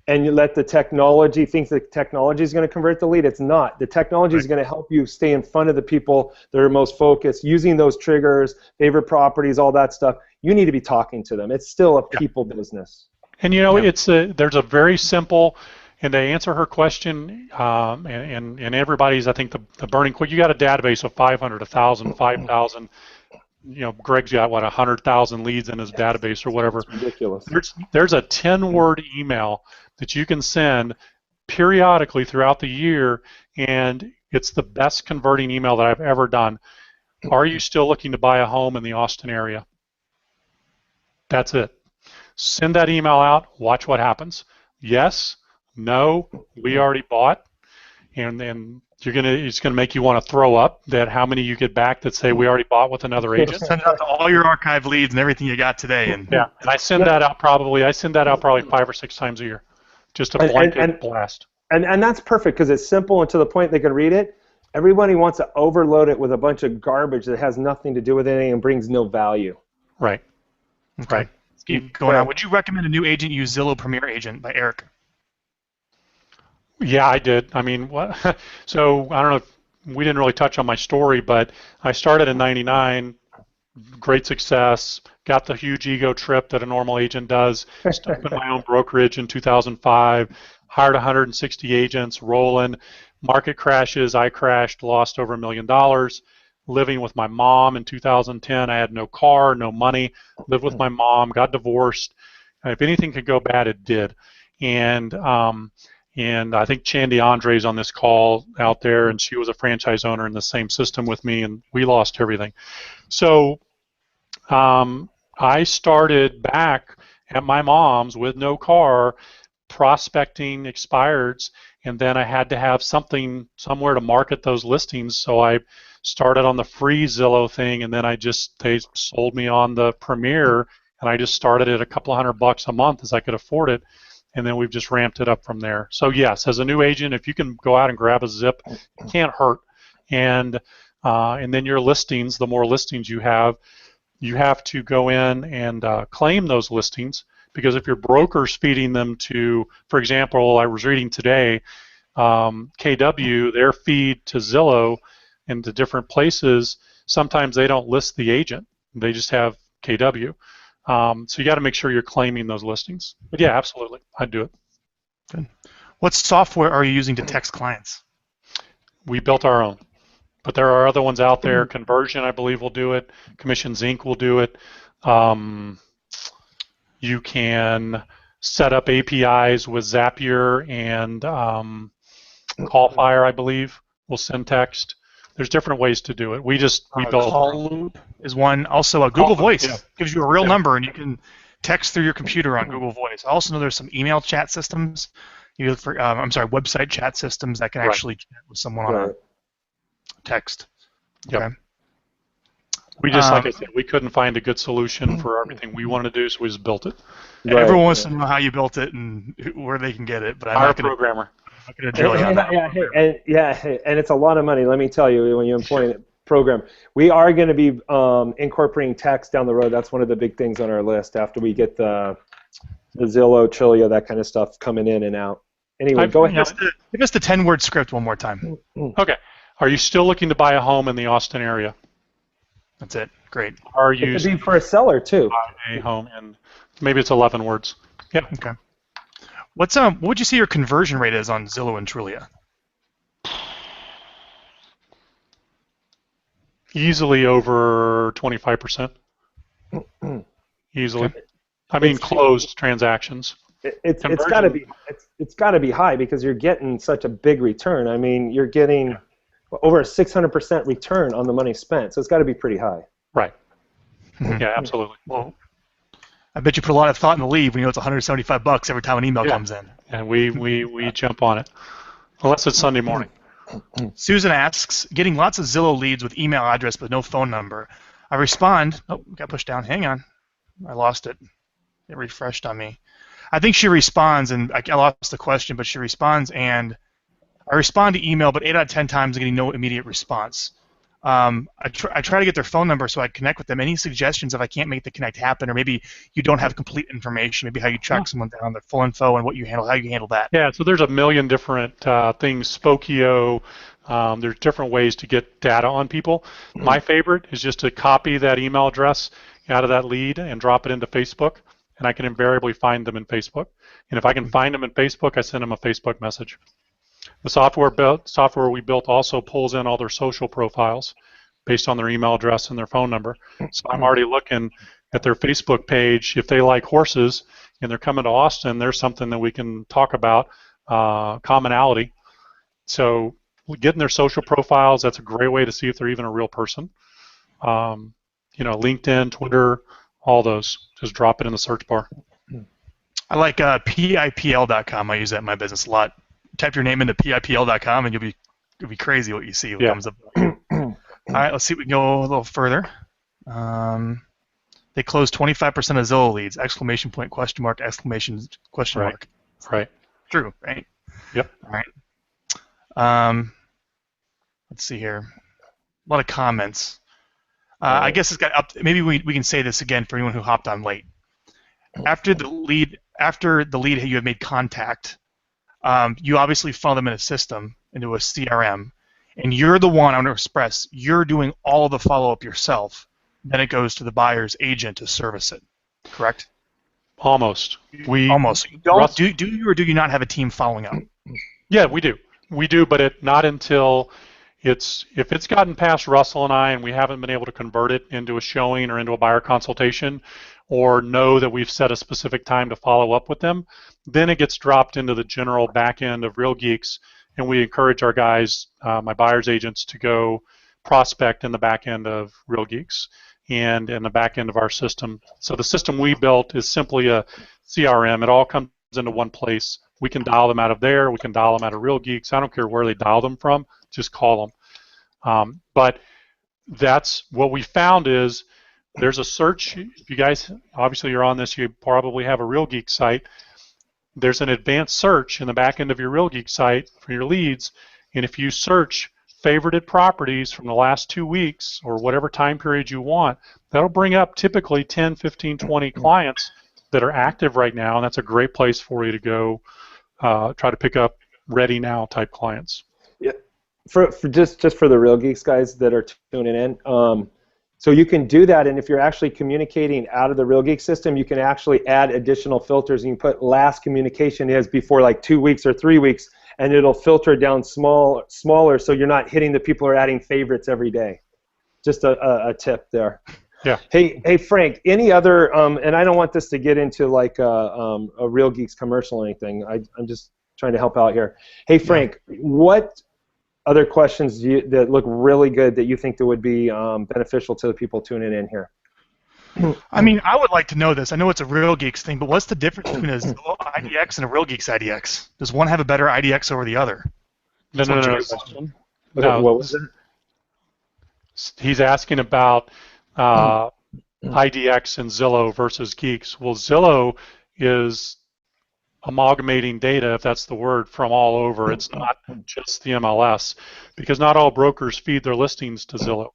Speaker 1: and you let the technology think the technology is going to convert the lead. It's not. The technology is going to help you stay in front of the people that are most focused, using those triggers, favorite properties, all that stuff. You need to be talking to them. It's still a people business.
Speaker 3: And there's a very simple, and to answer her question, and everybody's, I think the burning quick. You got a database of 500, 1,000, 5,000. Greg's got 100,000 leads in his database or whatever.
Speaker 1: It's ridiculous.
Speaker 3: There's a 10-word email that you can send periodically throughout the year, and it's the best converting email that I've ever done. Are you still looking to buy a home in the Austin area? That's it. Send that email out, watch what happens. Yes, no, we already bought, and then it's gonna make you want to throw up that how many you get back that say we already bought with another agent.
Speaker 2: Send it out to all your archive leads and everything you got today. And
Speaker 3: yeah, and I send that out probably 5 or 6 times a year, just a blanket blast.
Speaker 1: And that's perfect because it's simple and to the point they can read it. Everybody wants to overload it with a bunch of garbage that has nothing to do with anything and brings no value.
Speaker 3: Right.
Speaker 2: Okay.
Speaker 3: Right.
Speaker 2: Keep going on. Would you recommend a new agent use Zillow Premier Agent by Eric?
Speaker 3: Yeah, I did. I mean, what? So I don't know if we didn't really touch on my story, but I started in '99, great success, got the huge ego trip that a normal agent does, opened my own brokerage in 2005, hired 160 agents, rolling, market crashes, I crashed, lost over $1 million, living with my mom in 2010. I had no car, no money, lived with my mom, got divorced. If anything could go bad, it did. And I think Chandy Andre's on this call out there, and she was a franchise owner in the same system with me, and we lost everything. So I started back at my mom's with no car, prospecting expireds, and then I had to have something somewhere to market those listings. So I started on the free Zillow thing, and then they sold me on the Premier, and I just started at a couple $100 a month as I could afford it. And then we've just ramped it up from there. So yes, as a new agent, if you can go out and grab a zip, it can't hurt. And then your listings, the more listings you have to go in and claim those listings, because if your broker's feeding them to, for example, I was reading today, KW, their feed to Zillow and to different places, sometimes they don't list the agent. They just have KW. So you got to make sure you're claiming those listings. But yeah, absolutely, I'd do it.
Speaker 2: Good. What software are you using to text clients?
Speaker 3: We built our own, but there are other ones out there. Conversion, I believe, will do it. Commissions Inc. will do it. You can set up APIs with Zapier and Callfire, I believe, will send text. There's different ways to do it. We built.
Speaker 2: Call Loop is one. Also, Google Voice gives you a real number, and you can text through your computer on Google Voice. I also know there's some email chat systems. You look for, website chat systems that can actually chat with someone on a text.
Speaker 3: Yep.
Speaker 2: Okay.
Speaker 3: We just, like I said, we couldn't find a good solution for everything we wanted to do, so we just built it.
Speaker 2: Right. Everyone wants to know how you built it and where they can get it, but I'm not going to
Speaker 3: programmer.
Speaker 1: And it's a lot of money. Let me tell you, when you employ a program, we are going to be incorporating text down the road. That's one of the big things on our list after we get the Zillow, Trulia, that kind of stuff coming in and out. Anyway, go ahead.
Speaker 2: Give us the 10-word script one more time.
Speaker 3: Okay. Are you still looking to buy a home in the Austin area?
Speaker 2: That's it. Great.
Speaker 1: Are you? It could be for a seller too.
Speaker 3: Buy a home, and maybe it's 11 words. Yeah.
Speaker 2: Okay. What would you say your conversion rate is on Zillow and Trulia?
Speaker 3: Easily over 25%. Easily. Okay. I mean, closed transactions.
Speaker 1: It's got to be high because you're getting such a big return. I mean, you're getting over a 600% return on the money spent, so it's got to be pretty high.
Speaker 3: Right. Yeah, absolutely.
Speaker 2: Well, I bet you put a lot of thought in the lead when you know it's $175 every time an email comes in.
Speaker 3: And we jump on it, unless it's Sunday morning.
Speaker 2: Susan asks, getting lots of Zillow leads with email address but no phone number. I respond. Oh, got pushed down. Hang on. I lost it. It refreshed on me. I think she responds, and I lost the question, but she responds, and I respond to email, but 8 out of 10 times I'm getting no immediate response. I try to get their phone number so I connect with them. Any suggestions if I can't make the connect happen, or maybe you don't have complete information, maybe how you track someone down, their full info, and what you handle, how you handle that?
Speaker 3: Yeah, so there's a million different things. Spokio, there's different ways to get data on people. My favorite is just to copy that email address out of that lead and drop it into Facebook, and I can invariably find them in Facebook. And if I can find them in Facebook, I send them a Facebook message. The software we built also pulls in all their social profiles based on their email address and their phone number. So I'm already looking at their Facebook page. If they like horses and they're coming to Austin, there's something that we can talk about, commonality. So getting their social profiles, that's a great way to see if they're even a real person. LinkedIn, Twitter, all those. Just drop it in the search bar.
Speaker 2: I like pipl.com. I use that in my business a lot. Type your name into pipl.com and you'll be crazy what you see what comes up. All right, let's see if we can go a little further. They close 25% of Zillow leads! Exclamation point, question mark, exclamation, question mark.
Speaker 3: Right.
Speaker 2: True, right?
Speaker 3: Yep.
Speaker 2: All right. Let's see here. A lot of comments. I guess it's got up. Maybe we can say this again for anyone who hopped on late. After the lead you have made contact, you obviously funnel them in a system, into a CRM, and you're the one, I want to express, you're doing all the follow-up yourself. Then it goes to the buyer's agent to service it, correct?
Speaker 3: Almost.
Speaker 2: Almost. You don't, do you or do you not have a team following up?
Speaker 3: Yeah, we do. We do, but not until if it's gotten past Russell and I and we haven't been able to convert it into a showing or into a buyer consultation, or know that we've set a specific time to follow up with them, then it gets dropped into the general back end of Real Geeks, and we encourage our guys, my buyer's agents, to go prospect in the back end of Real Geeks and in the back end of our system. So the system we built is simply a CRM. It all comes into one place. We can dial them out of there. We can dial them out of Real Geeks. I don't care where they dial them from. Just call them. But that's what we found is there's a search. If you guys, obviously you're on this, you probably have a Real Geek site. There's an advanced search in the back end of your Real Geek site for your leads. And if you search favorited properties from the last 2 weeks or whatever time period you want, that'll bring up typically 10, 15, 20 clients that are active right now. And that's a great place for you to go try to pick up ready now type clients.
Speaker 1: Yeah. For just for the Real Geeks guys that are tuning in, so you can do that, and if you're actually communicating out of the Real Geek system, you can actually add additional filters. You can put last communication is before like 2 weeks or 3 weeks, and it'll filter down smaller, so you're not hitting the people who are adding favorites every day. Just a tip there.
Speaker 3: Yeah.
Speaker 1: Hey Frank, any other, and I don't want this to get into like a Real Geeks commercial or anything. I'm just trying to help out here. Hey Frank, what other questions that look really good that you think that would be beneficial to the people tuning in here?
Speaker 2: I mean, I would like to know this. I know it's a Real Geeks thing, but what's the difference between a Zillow IDX and a Real Geeks IDX? Does one have a better IDX over the other?
Speaker 3: No.
Speaker 1: What was it?
Speaker 3: He's asking about IDX and Zillow versus Geeks. Well, Zillow is amalgamating data, if that's the word, from all over. It's not just the MLS, because not all brokers feed their listings to Zillow.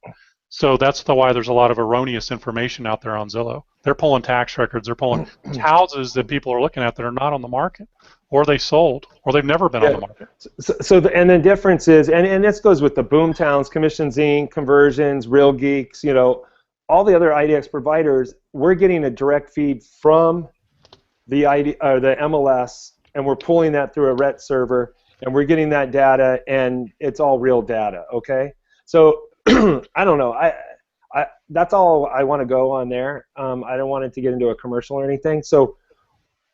Speaker 3: So that's why there's a lot of erroneous information out there on Zillow. They're pulling tax records. They're pulling houses that people are looking at that are not on the market, or they sold, or they've never been on the market.
Speaker 1: And the difference is, and this goes with the boomtowns, Commissions Inc., Conversions, Real Geeks, all the other IDX providers. We're getting a direct feed from the MLS, and we're pulling that through a RET server, and we're getting that data, and it's all real data. Okay, so I don't know. I that's all I want to go on there. I don't want it to get into a commercial or anything. So,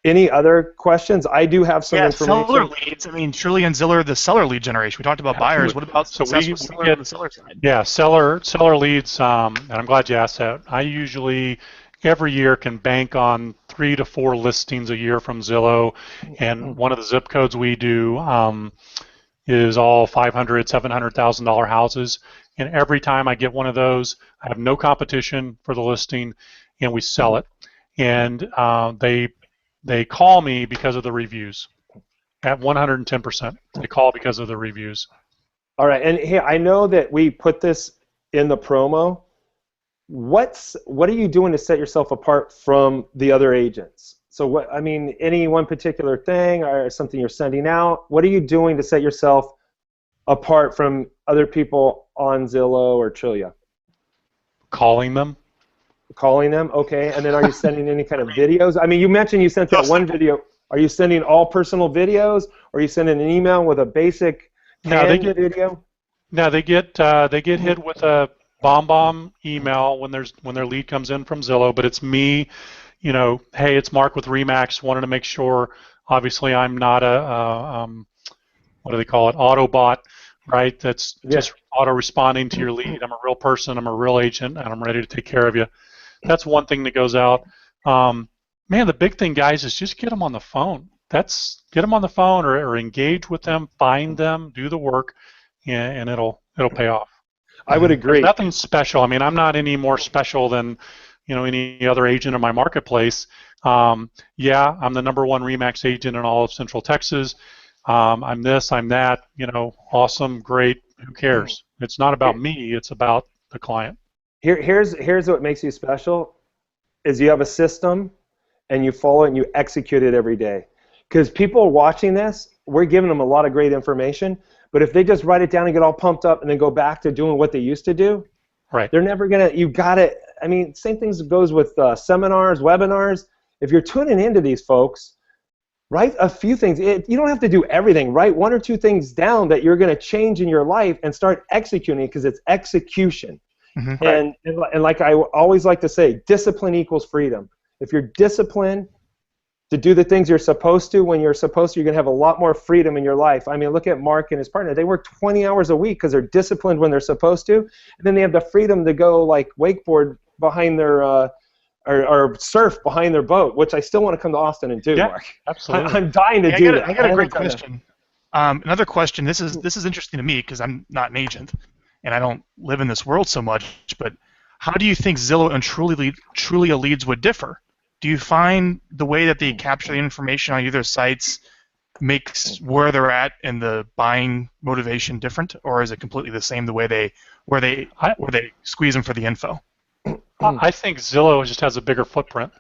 Speaker 1: any other questions? I do have some information.
Speaker 2: Seller leads. I mean, Trulia and Zillow are the seller lead generation. We talked about buyers. What about successful seller on the seller side?
Speaker 3: Yeah, seller leads. And I'm glad you asked that. I usually every year can bank on 3 to 4 listings a year from Zillow, and one of the zip codes we do is all $500,000, $700,000 houses. And every time I get one of those, I have no competition for the listing, and we sell it. And they call me because of the reviews. At 110%, they call because of the reviews.
Speaker 1: All right, and hey, I know that we put this in the promo. What are you doing to set yourself apart from the other agents? So any one particular thing or something you're sending out? What are you doing to set yourself apart from other people on Zillow or Trulia?
Speaker 3: Calling them.
Speaker 1: Calling them, okay. And then are you sending any kind of videos? I mean, you mentioned you sent that one video. Are you sending all personal videos, or are you sending an email with a basic video?
Speaker 3: No, they get hit with a bomb email when their lead comes in from Zillow, but it's me, hey, it's Mark with Remax. Wanted to make sure, obviously, I'm not a what do they call it, Autobot, right? That's just auto-responding to your lead. I'm a real person. I'm a real agent, and I'm ready to take care of you. That's one thing that goes out. Man, the big thing, guys, is just get them on the phone. Get them on the phone or engage with them, find them, do the work, and it'll pay off.
Speaker 1: I would agree.
Speaker 3: There's nothing special. I mean, I'm not any more special than any other agent in my marketplace. Yeah, I'm the #1 RE/MAX agent in all of Central Texas. I'm this, I'm that. Awesome, great. Who cares? It's not about me. It's about the client.
Speaker 1: Here's what makes you special, is you have a system, and you follow it and you execute it every day. Because people watching this, we're giving them a lot of great information, but if they just write it down and get all pumped up and then go back to doing what they used to do,
Speaker 3: right?
Speaker 1: They're never gonna. You got it. I mean, same things goes with seminars, webinars. If you're tuning into these folks, write a few things. You don't have to do everything. Write 1 or 2 things down that you're going to change in your life and start executing, because it's execution.
Speaker 2: Mm-hmm.
Speaker 1: And like I always like to say, discipline equals freedom. If you're disciplined to do the things you're supposed to when you're supposed to, you're going to have a lot more freedom in your life. I mean, look at Mark and his partner. They work 20 hours a week because they're disciplined when they're supposed to, and then they have the freedom to go like wakeboard behind their or surf behind their boat, which I still want to come to Austin and do, Mark.
Speaker 3: Absolutely.
Speaker 1: I'm dying to do that.
Speaker 2: I got a great question. Another question. This is interesting to me because I'm not an agent and I don't live in this world so much. But how do you think Zillow and Trulia leads would differ? Do you find the way that they capture the information on either sites makes where they're at and the buying motivation different, or is it completely the same the way where they squeeze them for the info?
Speaker 3: I think Zillow just has a bigger footprint.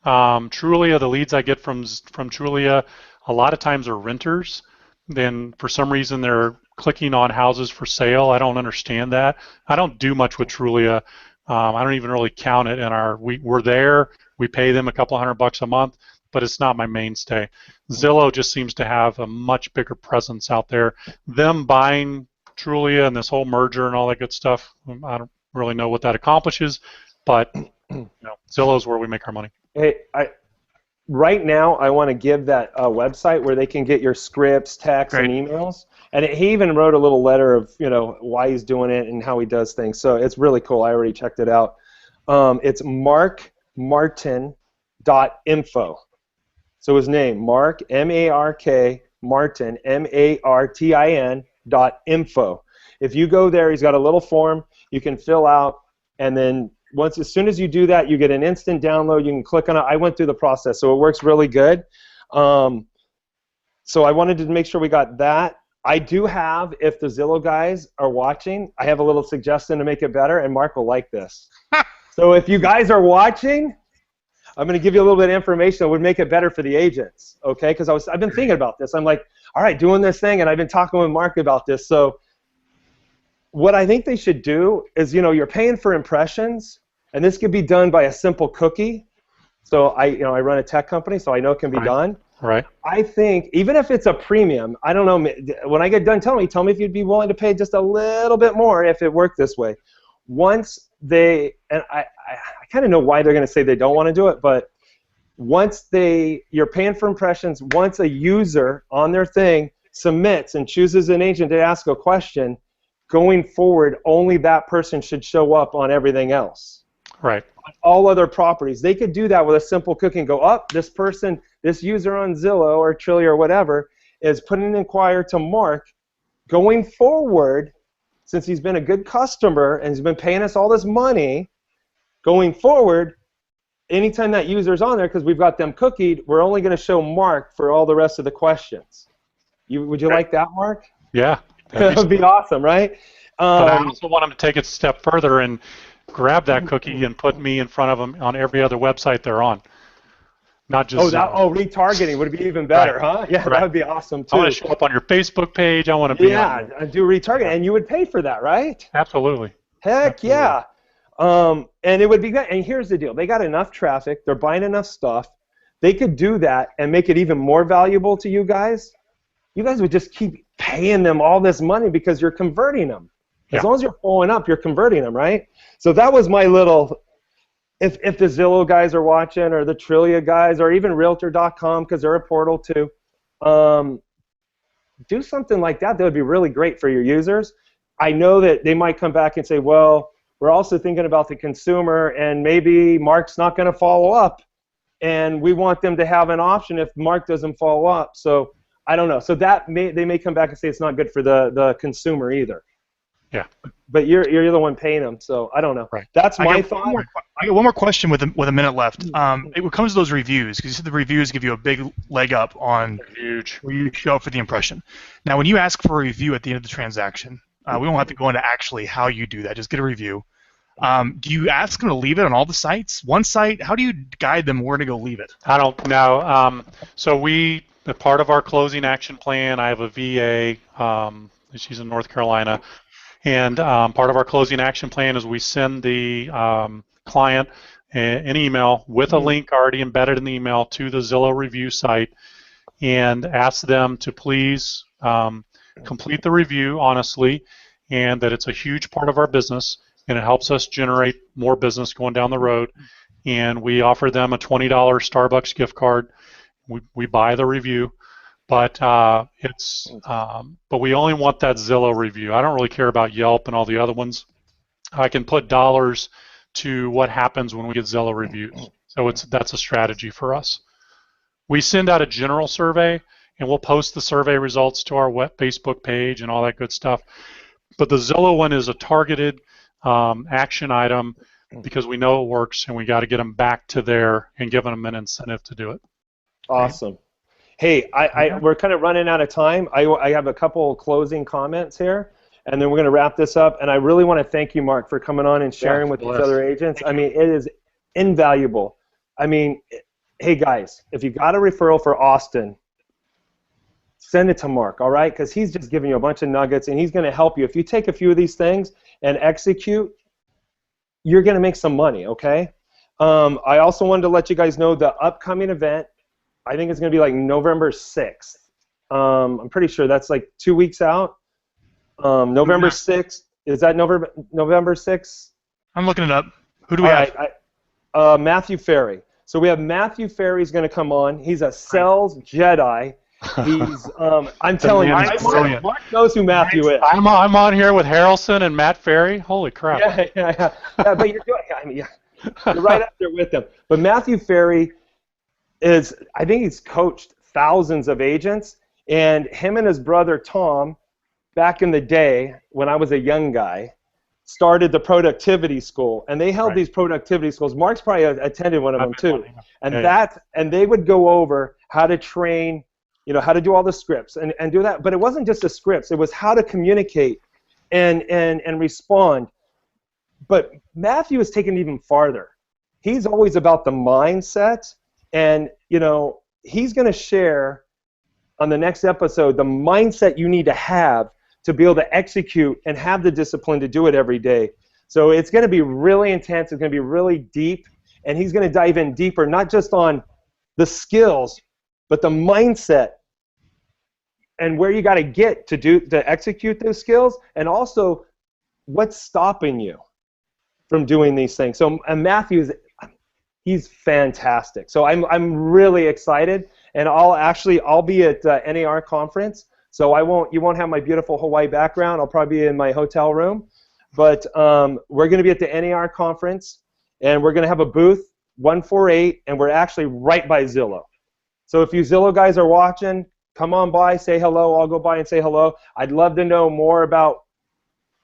Speaker 3: Trulia, the leads I get from Trulia, a lot of times are renters. Then for some reason they're clicking on houses for sale. I don't understand that. I don't do much with Trulia. I don't even really count it in we're there. We pay them a couple $100 a month, but it's not my mainstay. Zillow just seems to have a much bigger presence out there. Them buying Trulia and this whole merger and all that good stuff, I don't really know what that accomplishes, but Zillow's where we make our money.
Speaker 1: Hey, right now I want to give that website where they can get your scripts, texts, and emails. And he even wrote a little letter of why he's doing it and how he does things. So it's really cool. I already checked it out. It's markmartin.info. So his name, Mark, M-A-R-K, Martin, M-A-R-T-I-N.info. If you go there, he's got a little form you can fill out, and then as soon as you do that, you get an instant download. You can click on it. I went through the process, so it works really good. So I wanted to make sure we got that. I do have, if the Zillow guys are watching, I have a little suggestion to make it better, and Mark will like this. So if you guys are watching, I'm going to give you a little bit of information that would make it better for the agents, okay? Because I've been thinking about this. I'm like, all right, doing this thing, and I've been talking with Mark about this. So what I think they should do is, you're paying for impressions, and this could be done by a simple cookie. So I run a tech company, so I know it can be done.
Speaker 3: Right.
Speaker 1: I think even if it's a premium, I don't know. When I get done, tell me if you'd be willing to pay just a little bit more if it worked this way. Once I kind of know why they're going to say they don't want to do it, but once you're paying for impressions, once a user on their thing submits and chooses an agent to ask a question, going forward, only that person should show up on everything else.
Speaker 3: Right.
Speaker 1: On all other properties. They could do that with a simple cookie and go, this user on Zillow or Trulia or whatever is putting an inquiry to Mark. Going forward, since he's been a good customer and he's been paying us all this money, going forward, anytime that user's on there, because we've got them cookied, we're only going to show Mark for all the rest of the questions. Would you like that, Mark?
Speaker 3: Yeah.
Speaker 1: That would be awesome, right?
Speaker 3: But I also want them to take it a step further and grab that cookie and put me in front of them on every other website they're on. Not just
Speaker 1: retargeting would be even better, huh? Yeah, that would be awesome too.
Speaker 3: I want to show up on your Facebook page. I want to be on.
Speaker 1: Yeah, do retargeting, and you would pay for that, right?
Speaker 3: Absolutely.
Speaker 1: Heck yeah. And it would be good. And here's the deal: they got enough traffic, they're buying enough stuff. They could do that and make it even more valuable to you guys. You guys would just keep paying them all this money because you're converting them. As long as you're following up, you're converting them, right? So that was my little, if the Zillow guys are watching, or the Trulia guys, or even Realtor.com, because they're a portal too, do something like that. That would be really great for your users. I know that they might come back and say, well, we're also thinking about the consumer, and maybe Mark's not going to follow up, and we want them to have an option if Mark doesn't follow up. So I don't know. So they may come back and say it's not good for the consumer either.
Speaker 3: Yeah.
Speaker 1: But you're the one paying them, so I don't know.
Speaker 3: Right.
Speaker 1: That's my thought.
Speaker 2: I got one more question with a minute left. It comes to those reviews, because you said the reviews give you a big leg up on
Speaker 3: Huge.
Speaker 2: where you show up for the impression. Now, when you ask for a review at the end of the transaction, we won't have to go into actually how you do that. Just get a review. Do you ask them to leave it on all the sites? One site? How do you guide them where to go leave it?
Speaker 3: I don't know. So part of our closing action plan, I have a VA. She's in North Carolina. And part of our closing action plan is we send the client an email with a link already embedded in the email to the Zillow review site, and ask them to please complete the review honestly, and that it's a huge part of our business, and it helps us generate more business going down the road. And we offer them a $20 Starbucks gift card. We buy the review. But but we only want that Zillow review. I don't really care about Yelp and all the other ones. I can put dollars to what happens when we get Zillow reviews. So that's a strategy for us. We send out a general survey, and we'll post the survey results to our Facebook page and all that good stuff. But the Zillow one is a targeted action item, because we know it works, and we got to get them back to there and give them an incentive to do it.
Speaker 1: Awesome. Hey, we're kind of running out of time. I have a couple closing comments here, and then we're going to wrap this up. And I really want to thank you, Mark, for coming on and sharing with these other agents. I mean, it is invaluable. I mean, hey, guys, if you got a referral for Austin, send it to Mark, all right? Because he's just giving you a bunch of nuggets, and he's going to help you. If you take a few of these things and execute, you're going to make some money, okay? I also wanted to let you guys know the upcoming event. I think it's going to be like November 6th. I'm pretty sure that's like 2 weeks out. November 6th. Is that November 6th?
Speaker 2: I'm looking it up. Who do we have?
Speaker 1: Matthew Ferry. So we have Matthew Ferry's going to come on. He's a sales Jedi. He's I'm telling you, Mark knows who Matthew is.
Speaker 3: I'm on here with Harrelson and Matt Ferry. Holy crap.
Speaker 1: Yeah, but you're doing, I mean, you're right up there with them. But Matthew Ferry is, I think he's coached thousands of agents, and him and his brother Tom, back in the day when I was a young guy, started the productivity school, and they held these productivity schools. Mark's probably attended one of them too, and they would go over how to train, you know, how to do all the scripts and do that. But it wasn't just the scripts; it was how to communicate and respond. But Matthew is taken even farther. He's always about the mindset. And, you know, he's going to share on the next episode the mindset you need to have to be able to execute and have the discipline to do it every day. So it's going to be really intense. It's going to be really deep. And he's going to dive in deeper, not just on the skills, but the mindset and where you got to get to execute those skills, and also what's stopping you from doing these things. So he's fantastic. So I'm really excited, and I'll be at NAR conference. So you won't have my beautiful Hawaii background. I'll probably be in my hotel room, but we're going to be at the NAR conference, and we're going to have a booth 148, and we're actually right by Zillow. So if you Zillow guys are watching, come on by, say hello. I'll go by and say hello. I'd love to know more about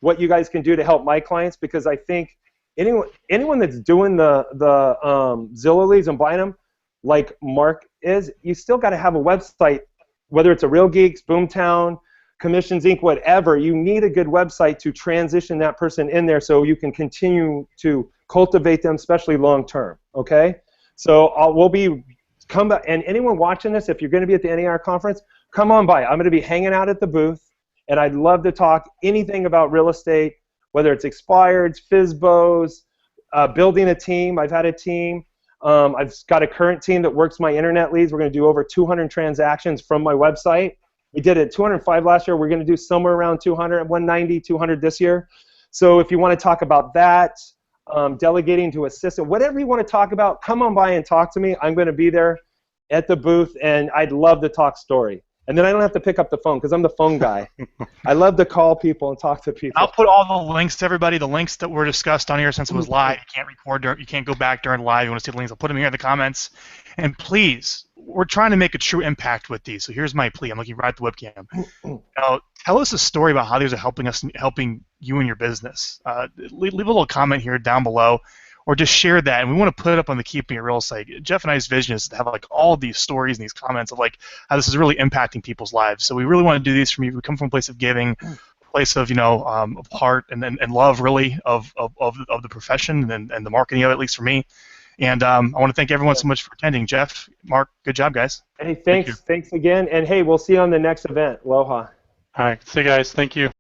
Speaker 1: what you guys can do to help my clients, because I think anyone that's doing the Zillow leads and buying them, like Mark is, you still got to have a website, whether it's a Real Geeks, Boomtown, Commissions Inc., whatever. You need a good website to transition that person in there so you can continue to cultivate them, especially long term. Okay, so come back, and anyone watching this, if you're going to be at the NAR conference, come on by. I'm going to be hanging out at the booth, and I'd love to talk anything about real estate, whether it's expireds, FSBOs, building a team. I've had a team. I've got a current team that works my internet leads. We're going to do over 200 transactions from my website. We did it 205 last year. We're going to do somewhere around 200, 190, 200 this year. So if you want to talk about that, delegating to assistant, whatever you want to talk about, come on by and talk to me. I'm going to be there at the booth, and I'd love to talk story. And then I don't have to pick up the phone because I'm the phone guy. I love to call people and talk to people.
Speaker 2: I'll put all the links to everybody, the links that were discussed on here since it was live. You can't record, you can't go back during live. You want to see the links, I'll put them here in the comments. And please, we're trying to make a true impact with these. So here's my plea. I'm looking right at the webcam. Now, tell us a story about how these are helping you and your business. Leave a little comment here down below, or just share that, and we want to put it up on the Keeping It Real site. Jeff and I's vision is to have like all these stories and these comments of like how this is really impacting people's lives. So we really want to do these from you. We come from a place of giving, a place of of heart and love really of the profession and the marketing of it, at least for me. And I want to thank everyone so much for attending. Jeff, Mark, good job, guys.
Speaker 1: Hey, thanks again, and hey, we'll see you on the next event. Aloha.
Speaker 3: All right, see you guys. Thank you.